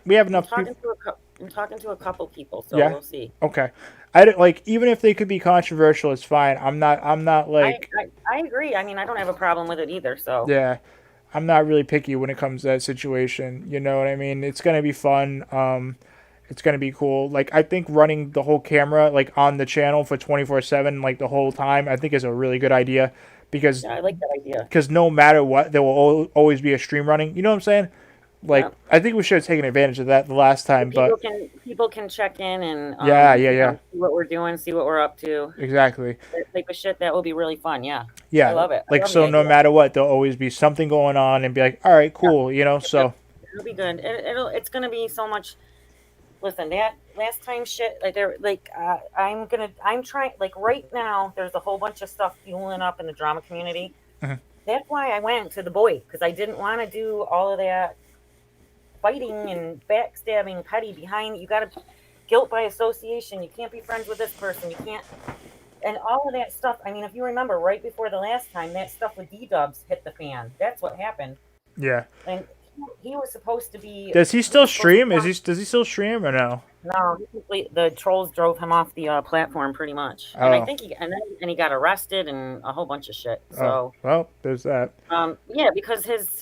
We have enough. I'm talking to a couple people, so yeah? We'll see. Okay. I don't, like, even if they could be controversial, it's fine. I'm not like. I agree. I mean, I don't have a problem with it either. So. Yeah. I'm not really picky when it comes to that situation. You know what I mean? It's going to be fun. It's going to be cool. Like, I think running the whole camera, like, on the channel for 24/7, like, the whole time, I think is a really good idea. Because I like that idea. Because no matter what, there will always be a stream running. You know what I'm saying? Like, yeah. I think we should have taken advantage of that the last time. People can check in and see what we're doing, see what we're up to. Exactly. That type of shit, that will be really fun. Yeah. Yeah. I love it. Like, so no matter what, there'll always be something going on and be like, all right, cool. You know, so. It'll be good. It's gonna be so much. Listen, that last time shit, I'm trying, like, right now, there's a whole bunch of stuff fueling up in the drama community. Mm-hmm. That's why I went to the boy, because I didn't want to do all of that fighting and backstabbing, petty behind. You got to guilt by association. You can't be friends with this person. You can't, and all of that stuff. I mean, if you remember, right before the last time, that stuff with D-Dubs hit the fan. That's what happened. Yeah. And he was supposed to be. Does he still stream? Does he still stream or no? No, the trolls drove him off the platform pretty much, and I Oh. think he got arrested and a whole bunch of shit. So, well, there's that. yeah, because his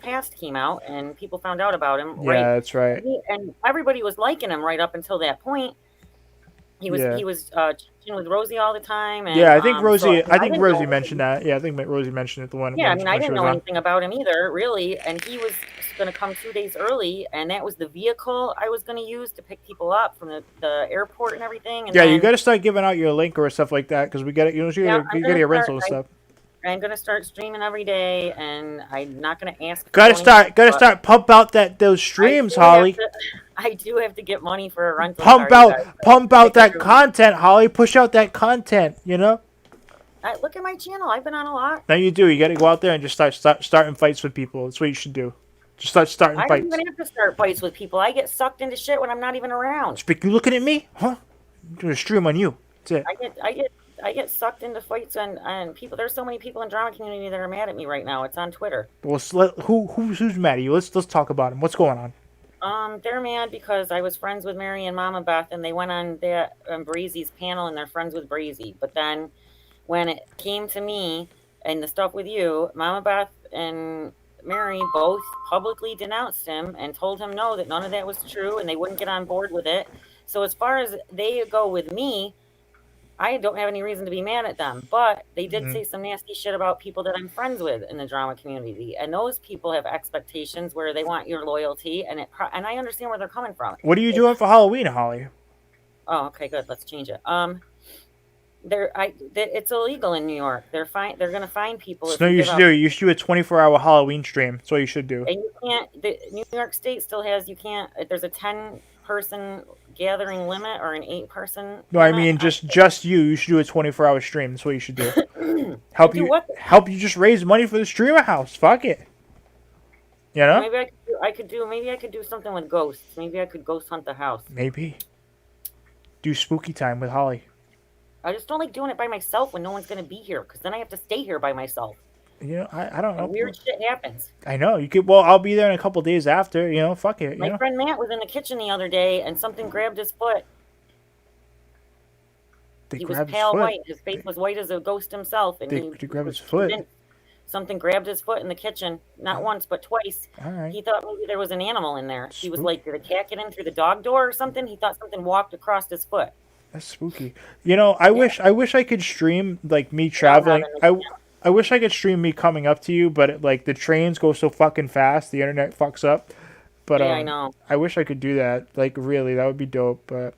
past came out and people found out about him. Yeah, Right, that's right. and everybody was liking him right up until that point. He was chitting with Rosie all the time. And, Yeah, I think Rosie. so I think didn't Rosie know- mentioned that. Yeah, I think Rosie mentioned it. The one. Yeah, I when- mean, when I she didn't was know on. anything about him either, really. And he was going to come 2 days early, and that was the vehicle I was going to use to pick people up from the airport and everything. And Yeah, then you got to start giving out your link or stuff like that because we got it. You know, you Yeah, got I'm to gonna your start- rental and stuff. I'm going to start streaming every day, and I'm not going to ask. for Got to money, start. Got to but start. Pump out those streams, Holly. I do have to get money for a rental. Pump car, you out. guys. Pump out that Because- content, Holly. Push out that content. You know. Look at my channel. I've been on a lot. Now you do. You got to go out there and just starting fights with people. That's what you should do. Just start starting I don't fights. even have to start fights with people. I get sucked into shit when I'm not even around. Speak. You looking at me? Huh? I'm gonna stream on you. That's it. I get sucked into fights and people. There's so many people in drama community that are mad at me right now. It's on Twitter. Well, who's mad at you? Let's talk about him. What's going on? They're mad because I was friends with Mary and Mama Beth, and they went on that Breezy's panel, and they're friends with Breezy. But then, when it came to me and the stuff with you, Mama Beth and Mary both publicly denounced him and told him no, that none of that was true, and they wouldn't get on board with it. So as far as they go with me, I don't have any reason to be mad at them. But they did say some nasty shit about people that I'm friends with in the drama community, and those people have expectations where they want your loyalty, and I understand where they're coming from. What are you doing for Halloween, Holly? Oh, okay, good. Let's change it. It's illegal in New York. They're gonna fine people. No, you should do. You should do a 24-hour Halloween stream. That's what you should do. And you can't. New York State still has. You can't. There's a 10-person gathering limit or an 8-person. No, I limit. mean just you. You should do a 24-hour stream. That's what you should do. Help you just raise money for the streamer house. Fuck it. You know? Maybe I could do something with ghosts. Maybe I could ghost hunt the house. Maybe. Do spooky time with Holly. I just don't like doing it by myself when no one's gonna be here, because then I have to stay here by myself. You know, I don't know. And weird shit happens. I know. You could. Well, I'll be there in a couple days after. You know, fuck it. My friend Matt was in the kitchen the other day, and something grabbed his foot. He was pale white. His face was white as a ghost himself. And he grabbed his foot. Something grabbed his foot in the kitchen, not once but twice. All right. He thought maybe there was an animal in there. He was like, did a cat get in through the dog door or something? He thought something walked across his foot. That's spooky. You know, I wish I could stream like me traveling. I wish I could stream me coming up to you, but like the trains go so fucking fast, the internet fucks up. But yeah, I know. I wish I could do that. Like really, that would be dope. But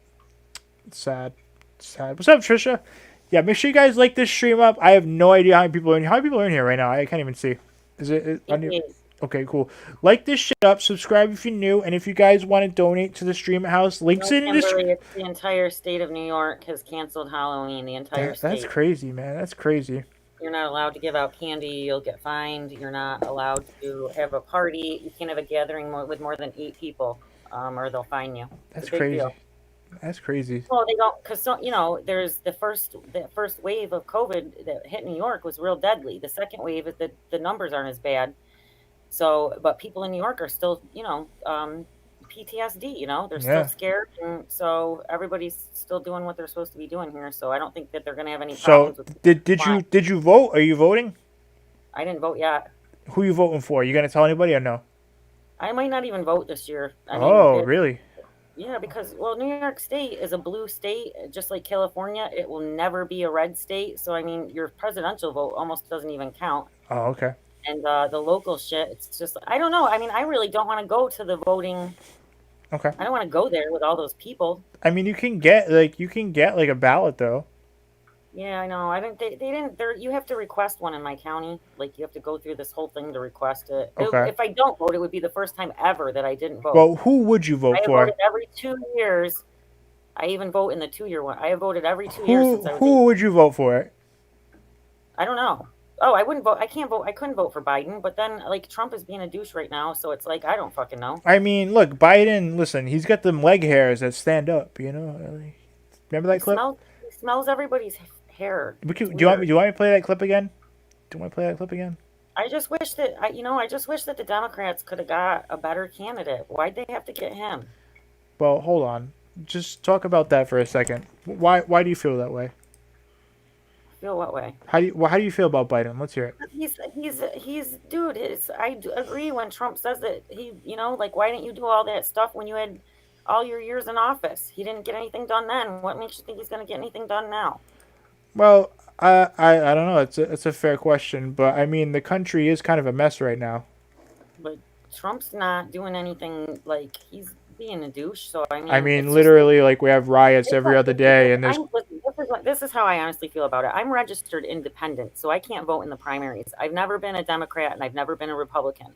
it's sad. It's sad. What's up, Trisha? Yeah, make sure you guys like this stream up. I have no idea how many people are in here. How many people are in here right now? I can't even see. Is it? Okay, cool. Like this shit up. Subscribe if you're new, and if you guys want to donate to the stream house, links in the description. The entire state of New York has canceled Halloween. The entire state. That's crazy, man. That's crazy. You're not allowed to give out candy. You'll get fined. You're not allowed to have a party. You can't have a gathering with more than 8 people, or they'll fine you. That's crazy. Deal. That's crazy. Well, they don't, because there's the first wave of COVID that hit New York was real deadly. The second wave is that the numbers aren't as bad. So, but people in New York are still, PTSD. They're still scared, and so everybody's still doing what they're supposed to be doing here. So I don't think that they're going to have any problems. So did you vote? Are you voting? I didn't vote yet. Who are you voting for? You gonna tell anybody or no? I might not even vote this year. Really? Yeah, because New York State is a blue state, just like California. It will never be a red state. So I mean, your presidential vote almost doesn't even count. Oh, okay. And the local shit, it's just, I don't know. I mean, I really don't want to go to the voting. Okay. I don't want to go there with all those people. I mean, you can get a ballot though. Yeah, I know. I didn't. They didn't. You have to request one in my county. Like you have to go through this whole thing to request it. Okay. If I don't vote, it would be the first time ever that I didn't vote. Well, who would you vote for? I voted every 2 years. I even vote in the 2-year one. I have voted every 2 years since I was. Who would you vote for? I don't know. Oh, I wouldn't vote. I can't vote. I couldn't vote for Biden, but then like Trump is being a douche right now, so it's like I don't fucking know. I mean, look, Biden. Listen, he's got them leg hairs that stand up. Remember that clip? He smells everybody's hair. Do you want me to play that clip again? Do you want to play that clip again? I just wish that I just wish that the Democrats could have got a better candidate. Why'd they have to get him? Well, hold on. Just talk about that for a second. Why do you feel that way? Feel what way? How do you feel about Biden? Let's hear it. He's dude. I agree when Trump says that like, why didn't you do all that stuff when you had all your years in office? He didn't get anything done then. What makes you think he's going to get anything done now? Well, I don't know. It's a fair question, but I mean the country is kind of a mess right now. But Trump's not doing anything. Like, he's being a douche. So I mean, I mean, it's literally, like we have riots every other day, and there's. Listen, this is how I honestly feel about it. I'm registered independent, so I can't vote in the primaries. I've never been a Democrat, and I've never been a Republican.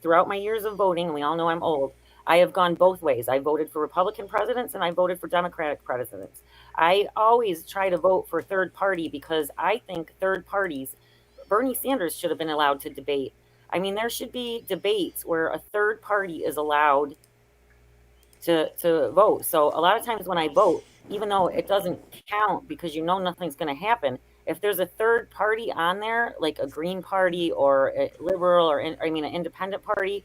Throughout my years of voting, we all know I'm old, I have gone both ways. I voted for Republican presidents, and I voted for Democratic presidents. I always try to vote for third party because I think third parties, Bernie Sanders should have been allowed to debate. I mean, there should be debates where a third party is allowed to vote. So a lot of times when I vote, even though it doesn't count because nothing's going to happen, if there's a third party on there, like a Green Party or a liberal or an independent party,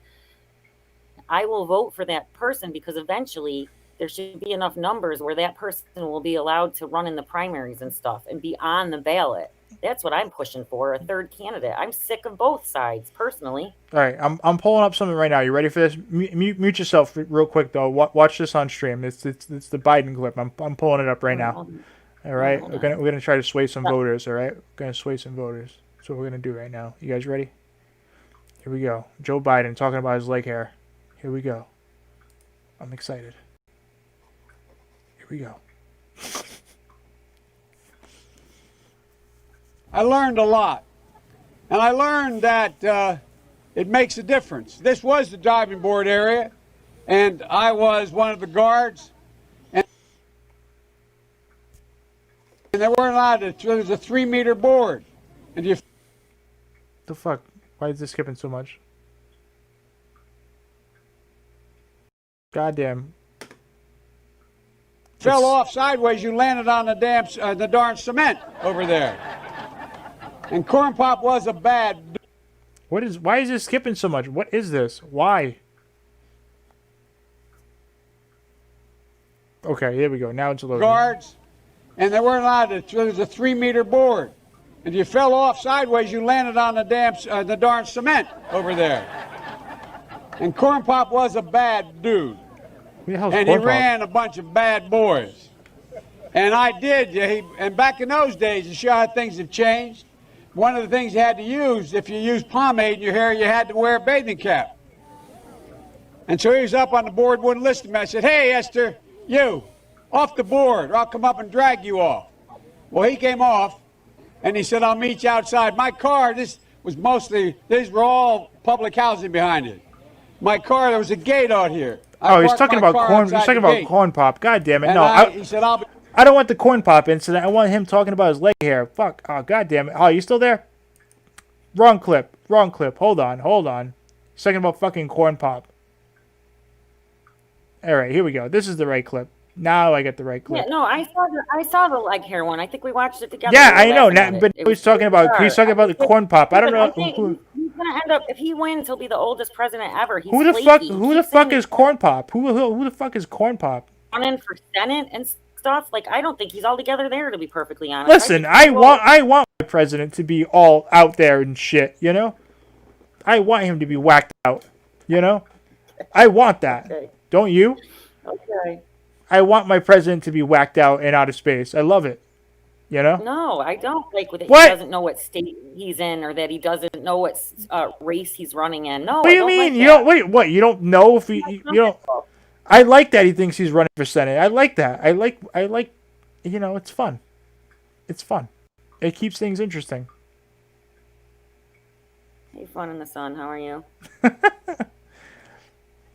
I will vote for that person because eventually there should be enough numbers where that person will be allowed to run in the primaries and stuff and be on the ballot. That's what I'm pushing for, a third candidate. I'm sick of both sides, personally. All right, I'm pulling up something right now. You ready for this? Mute yourself real quick though. Watch this on stream. It's the Biden clip. I'm pulling it up right now. All right, we're gonna try to sway some voters. All right, we're gonna sway some voters. That's what we're gonna do right now. You guys ready? Here we go. Joe Biden talking about his leg hair. Here we go. I'm excited. Here we go. I learned a lot. And I learned that it makes a difference. This was the diving board area, and I was one of the guards. And they weren't allowed to, there was a 3-meter board. And you... The fuck? Why is this skipping so much? Goddamn. Fell off sideways, you landed on the darn cement over there. And Corn Pop was a bad... Why is this skipping so much? What is this? Why? Okay, here we go. Now it's loading. Guards, and they weren't allowed to, there was a 3-meter board. And you fell off sideways, you landed on the darn cement over there. And Corn Pop was a bad dude. And he ran a bunch of bad boys. And I did. And back in those days, to show how things have changed, one of the things you had to use, if you used pomade in your hair, you had to wear a bathing cap. And so he was up on the board, wouldn't listen to me. I said, "Hey, Esther, you, off the board, or I'll come up and drag you off." Well, he came off, and he said, "I'll meet you outside." My car, these were all public housing behind it. My car, there was a gate out here. He's talking about corn. He's talking about Corn Pop. God damn it! And No, he said, "I'll be." I don't want the Corn Pop incident. I want him talking about his leg hair. Fuck. Oh, god damn it. Oh, you still there? Wrong clip. Wrong clip. Hold on. He's talking about fucking Corn Pop. All right, here we go. This is the right clip. Now I get the right clip. Yeah, no, I saw the leg hair one. I think we watched it together. Yeah, I know. But he's talking about the Corn Pop. I don't know. He's gonna end up, if he wins, he'll be the oldest president ever. Who the fuck is Corn Pop? Who the fuck is Corn Pop? Running for Senate and stuff. Like, I don't think he's altogether there, to be perfectly honest. Listen, I want my president to be all out there and shit, you know? I want him to be whacked out, you know? I want that. Okay. Don't you? Okay. I want my president to be whacked out and out of space. I love it. You know? No, I don't like that. He doesn't know what state he's in, or that he doesn't know what race he's running in. No. What do you mean? You don't wait. What? You don't know if you don't? I like that he thinks he's running for Senate. I like that. I like. You know, it's fun. It's fun. It keeps things interesting. Hey, fun in the sun. How are you?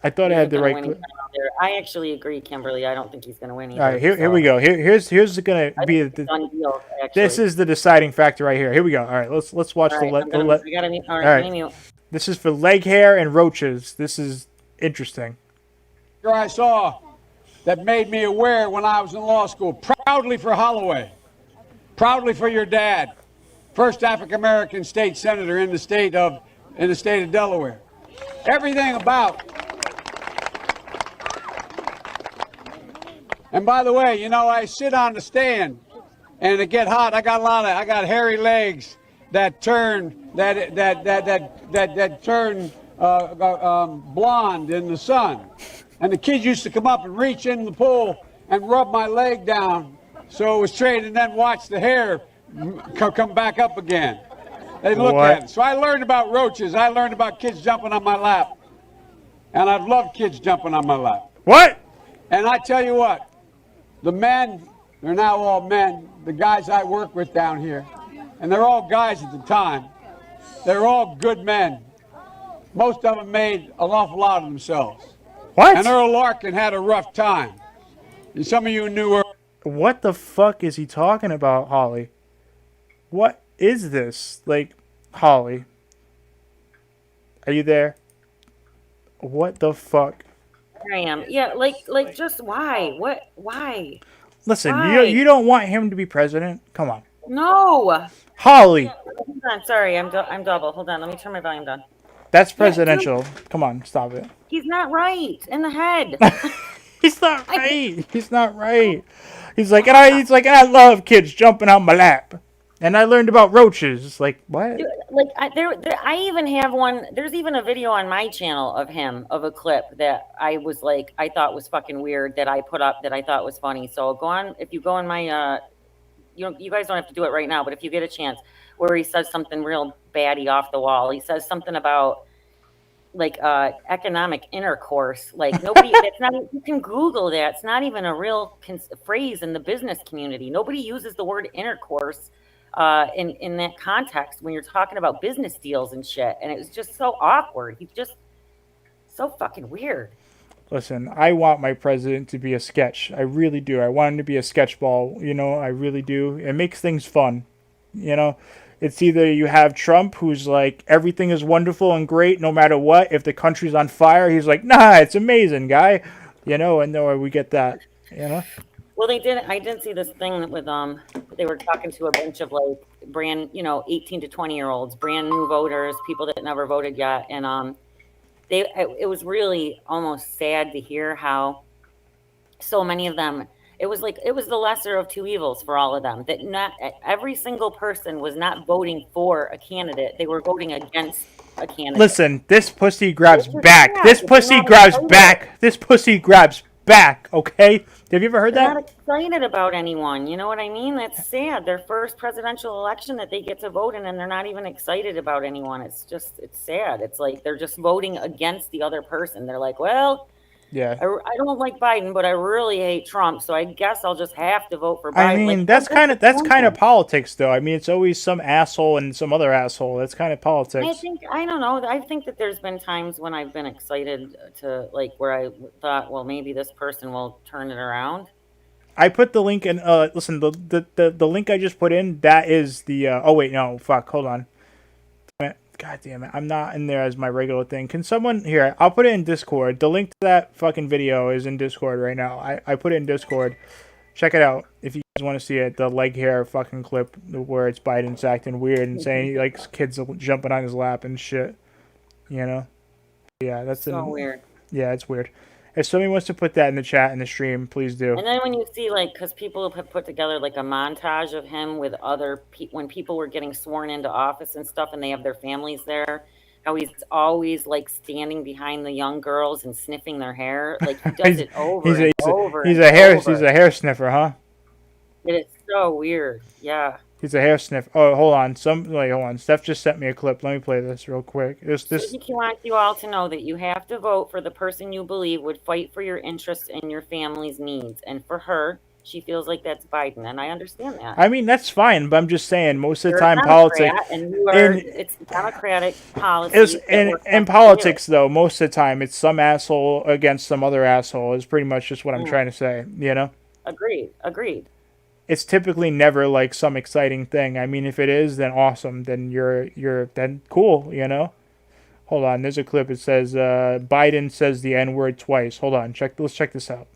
I thought I had the right clip. I actually agree, Kimberly. I don't think he's going to win either. All right, here we go. Here's going to be the this is the deciding factor right here. Here we go. All right, let's watch all right, This is for leg hair and roaches. This is interesting. I saw that made me aware when I was in law school. Proudly for Holloway. Proudly for your dad. first African American state senator in the state of Delaware. Everything about. And by the way, you know, I sit on the stand, and it get hot. I got hairy legs that turn blonde in the sun. And the kids used to come up and reach in the pool and rub my leg down so it was straight, and then watch the hair come back up again. They look at it. So I learned about roaches. I learned about kids jumping on my lap. And I've loved kids jumping on my lap. What? And I tell you what, the men, they're now all men, the guys I work with down here, and they're all guys at the time. They're all good men. Most of them made an awful lot of themselves. What? And Earl Larkin had a rough time. And some of you knew Earl. What the fuck is he talking about, Holly? What is this? Like, Holly. Are you there? What the fuck? I am. Yeah, like, just why? What? Why? Listen, Why? you don't want him to be president? Come on. No. Holly. Hold on, sorry, I'm double. Hold on, let me turn my volume down. That's presidential. Come on, stop it. He's not right in the head. He's not right. He's not right. He's like, I love kids jumping on my lap. And I learned about roaches. Like, what? Dude, like, I even have one. There's even a video on my channel of him, of a clip that I was like, I thought was fucking weird, that I put up that I thought was funny. So go on, if you go on my, you guys don't have to do it right now, but if you get a chance, where he says something real baddie off the wall. He says something about, like, economic intercourse. Like, nobody, that's not, you can Google that. It's not even a real phrase in the business community. Nobody uses the word intercourse in that context when you're talking about business deals and shit. And it was just so awkward. He's just so fucking weird. Listen, I want my president to be a sketch. I really do. I want him to be a sketch ball. You know, I really do. It makes things fun. You know, it's either you have Trump, who's like, everything is wonderful and great no matter what. If the country's on fire, he's like, nah, it's amazing, guy. You know, and then we get that, you know? Well, I did see this thing with, they were talking to a bunch of, like, brand, 18 to 20-year-olds, brand new voters, people that never voted yet. And it was really almost sad to hear how so many of them, it was the lesser of two evils for all of them, that not every single person was not voting for a candidate. They were voting against a candidate. Listen, this pussy grabs back. This pussy grabs back. This pussy grabs back, okay? Have you ever heard They're that? not excited about anyone. You know what I mean? That's sad. Their first presidential election that they get to vote in, and they're not even excited about anyone. It's sad. It's like they're just voting against the other person. They're like, well, yeah, I don't like Biden, but I really hate Trump, so I guess I'll just have to vote for Biden. I mean, like, that's kind of politics, though. I mean, it's always some asshole and some other asshole. That's kind of politics. I don't know. I think that there's been times when I've been excited to, like, where I thought, well, maybe this person will turn it around. I put the link in. Listen, the link I just put in, that is the. Oh wait, no, fuck. Hold on. God damn it! I'm not in there as my regular thing. Can someone here? I'll put it in Discord. The link to that fucking video is in Discord right now. I put it in Discord. Check it out if you guys want to see it. The leg hair fucking clip where it's Biden's acting weird and saying he likes kids jumping on his lap and shit. You know? Yeah, that's so weird. Yeah, it's weird. If somebody wants to put that in the chat in the stream, please do. And then when you see, like, because people have put together, like, a montage of him with other people, when people were getting sworn into office and stuff, and they have their families there, how he's always, like, standing behind the young girls and sniffing their hair. Like, he does it over and over. He's a hair sniffer, huh? It is so weird. Yeah. He's a hair sniff. Oh, hold on. Hold on. Steph just sent me a clip. Let me play this real quick. I think he wants you all to know that you have to vote for the person you believe would fight for your interests and your family's needs. And for her, she feels like that's Biden, and I understand that. I mean, that's fine, but I'm just saying, most of the time, politics. It's Democratic policy. In politics, though, most of the time, it's some asshole against some other asshole. Is pretty much just what I'm trying to say. You know. Agreed. It's typically never like some exciting thing. I mean, if it is, then awesome. Then you're then cool, you know? Hold on, there's a clip. It says Biden says the N-word twice. Hold on, let's check this out.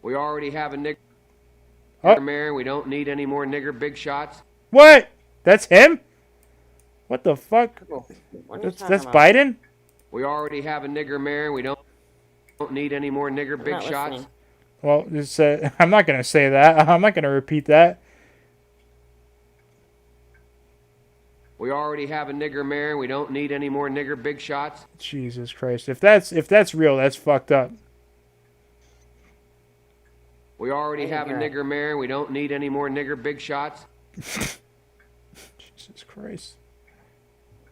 We already have a Oh. Mayor, we don't need any more nigger big shots. What? That's him? What the fuck? What are you That's talking about? Biden? We already have a nigger mayor. We don't need any more nigger I'm big not shots. listening. Well, it's, I'm not going to say that. I'm not going to repeat that. We already have a nigger mayor. We don't need any more nigger big shots. Jesus Christ. If that's real, that's fucked up. We already have a nigger mayor. We don't need any more nigger big shots. Jesus Christ.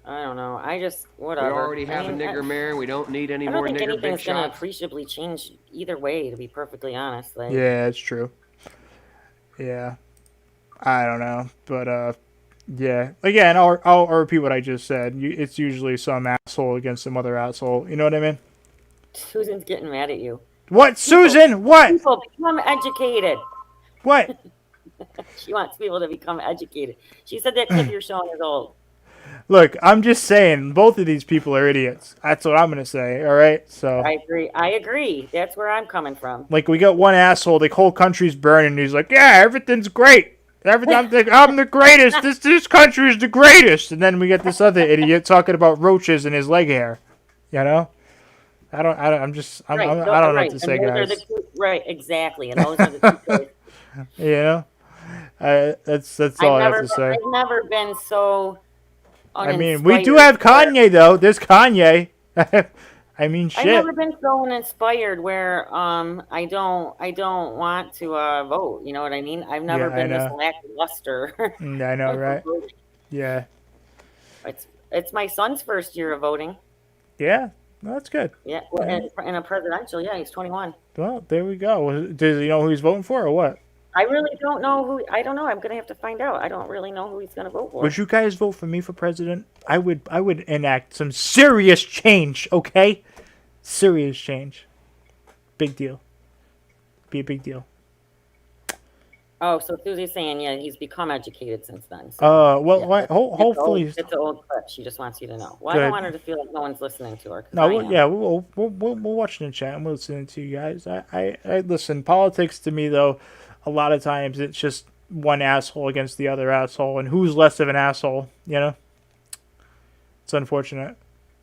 I don't know. I just We whatever. already have I mean, a nigger mayor. We don't need any I more don't think nigger big anything's gonna shots. appreciably change either way. To be perfectly honest, like Yeah, it's true. Yeah. I don't know. But, yeah. Again, I'll repeat what I just said. It's usually some asshole against some other asshole. You know what I mean? Susan's getting mad at you. What? Susan? What? People become educated. What? She wants people to become educated. She said that clip you're showing is old. Look, I'm just saying, both of these people are idiots. That's what I'm going to say, all right? So, I agree. I agree. That's where I'm coming from. like, we got one asshole, the whole country's burning, and he's like, yeah, everything's great. I'm the greatest. This country is the greatest. And then we get this other idiot talking about roaches in his leg hair. You know? I don't know what to say, guys. Right, exactly. And those are the two choices. You know? That's all I have to say. I've never been so I mean, we do have Kanye, though. There's Kanye. I mean, shit. I've never been so uninspired where I don't want to vote. You know what I mean? I've never been this lackluster. I know, right? Yeah. It's my son's first year of voting. Yeah, well, that's good. Yeah, well, in a presidential. Yeah, he's 21. Well, there we go. Does he know who he's voting for or what? I really don't know who. I don't know. I'm gonna have to find out. I don't really know who he's gonna vote for. Would you guys vote for me for president? I would enact some serious change. Okay, serious change. Big deal. Be a big deal. Oh, so Susie's saying, yeah, he's become educated since then. So, well, yeah, hopefully. It's an old clip. She just wants you to know. Well, Good. I don't want her to feel like no one's listening to her. No, we'll watch in the chat and we'll listen to you guys. I listen. Politics to me, though, a lot of times it's just one asshole against the other asshole, and who's less of an asshole, you know? It's unfortunate,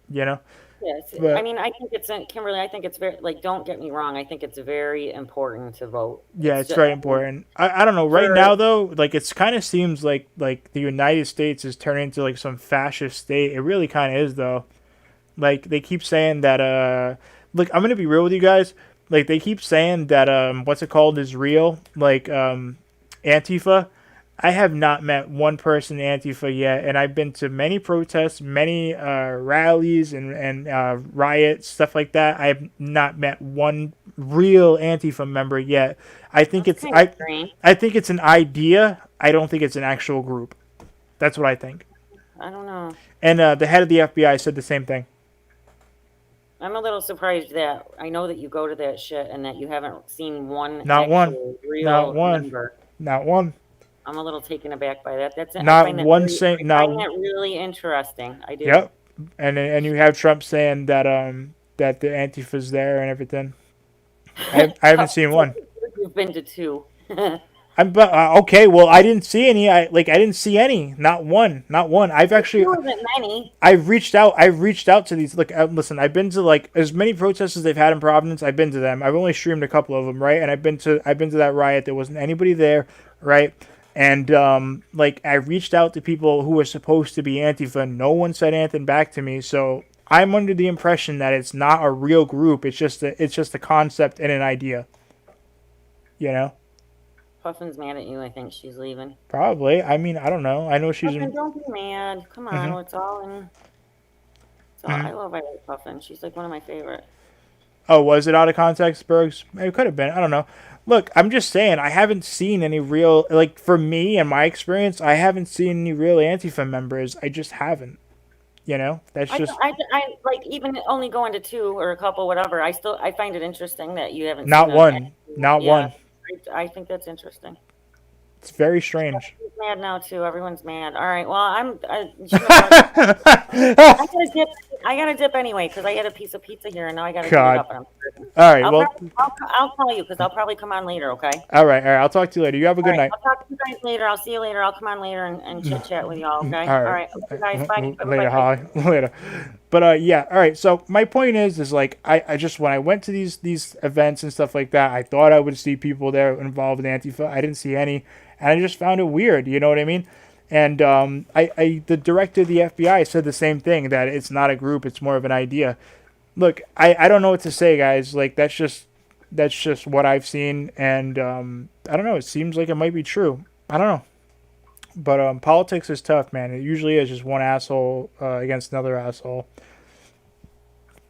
you know? Yes. But, I mean, I think it's, Kimberly, I think it's very, like, don't get me wrong. I think it's very important to vote. Yeah, it's very important. I don't know. Right now, though, like, it kind of seems like the United States is turning into, like, some fascist state. It really kind of is, though. Like, they keep saying that, look, I'm going to be real with you guys. Like, they keep saying that, what's it called is real, like, Antifa. I have not met one person in Antifa yet, and I've been to many protests, many rallies and riots, stuff like that. I have not met one real Antifa member yet. I think I think it's an idea. I don't think it's an actual group. That's what I think. I don't know. And the head of the FBI said the same thing. I'm a little surprised that I know that you go to that shit and that you haven't seen one Not one. member. Not one. I'm a little taken aback by that. That's Not I find one that saying. I find that really interesting. I do. Yep. And you have Trump saying that that the Antifa's there and everything. I haven't seen one. You've been to two. Okay. Well, I didn't see any. I didn't see any. Not one. I've actually. There wasn't many. I've reached out to these. Look, listen. I've been to like as many protests as they've had in Providence. I've been to them. I've only streamed a couple of them, right? And I've been to that riot. There wasn't anybody there, right? And like I reached out to people who were supposed to be Antifa. No one said anything back to me. So I'm under the impression that it's not a real group. It's just a concept and an idea. You know. Puffin's mad at you. I think she's leaving. Probably. I mean, I don't know. I know she's. Puffin, don't be mad. Come on, it's all in. I love Puffin. She's like one of my favorite. Oh, was it out of context, Bergs? It could have been. I don't know. Look, I'm just saying, I haven't seen any real, like, for me and my experience, I haven't seen any real Antifa members. I just haven't. You know? That's just... I like, even only going to two or a couple, whatever, I find it interesting that you haven't Not seen one. Not one. I think that's interesting. It's very strange. Everyone's mad now, too. Everyone's mad. All right, well, I'm going to get dip anyway because I had a piece of pizza here and now I gotta do it God. up. And All right, well, I'll call you because I'll probably come on later. Okay. all right. I'll talk to you later. You have a good night. I'll talk to you guys later. I'll see you later. I'll come on later and chit chat with y'all. Okay. All right. Okay, guys. Bye. Later, Bye. Holly. Later. But yeah. All right. So my point is like I just when I went to these events and stuff like that, I thought I would see people there involved in Antifa. I didn't see any, and I just found it weird. You know what I mean? And the director of the FBI said the same thing, that it's not a group, it's more of an idea. Look, I don't know what to say, guys. Like that's just what I've seen, and I don't know. It seems like it might be true. I don't know. But politics is tough, man. It usually is just one asshole against another asshole.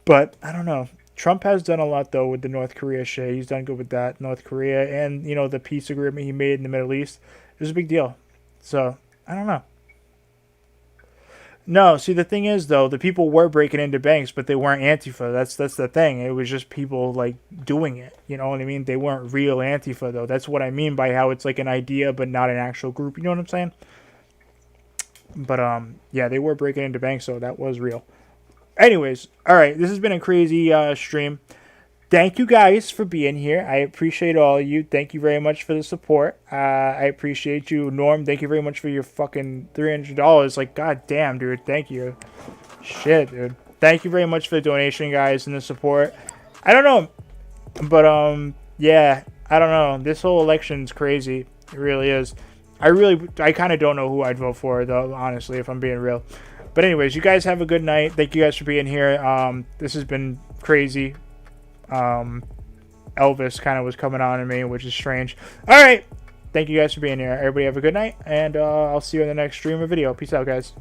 But I don't know. Trump has done a lot though with the North Korea shit. He's done good with that, North Korea, and you know the peace agreement he made in the Middle East. It was a big deal. So I don't know. No, see the thing is though, the people were breaking into banks, but they weren't Antifa. That's the thing. It was just people like doing it. You know what I mean? They weren't real Antifa though. That's what I mean by how it's like an idea but not an actual group. You know what I'm saying? But yeah, they were breaking into banks, so that was real. Anyways, all right, this has been a crazy stream. Thank you guys for being here. I appreciate all of you. Thank you very much for the support. I appreciate you, Norm. Thank you very much for your fucking $300. Like, god damn, dude. Thank you. Shit, dude. Thank you very much for the donation, guys, and the support. I don't know, but yeah, I don't know. This whole election's crazy. It really is. I kind of don't know who I'd vote for, though. Honestly, if I'm being real. But anyways, you guys have a good night. Thank you guys for being here. This has been crazy. Elvis kind of was coming on to me, which is strange. All right. Thank you guys for being here. Everybody have a good night, and I'll see you in the next stream or video. Peace out, guys.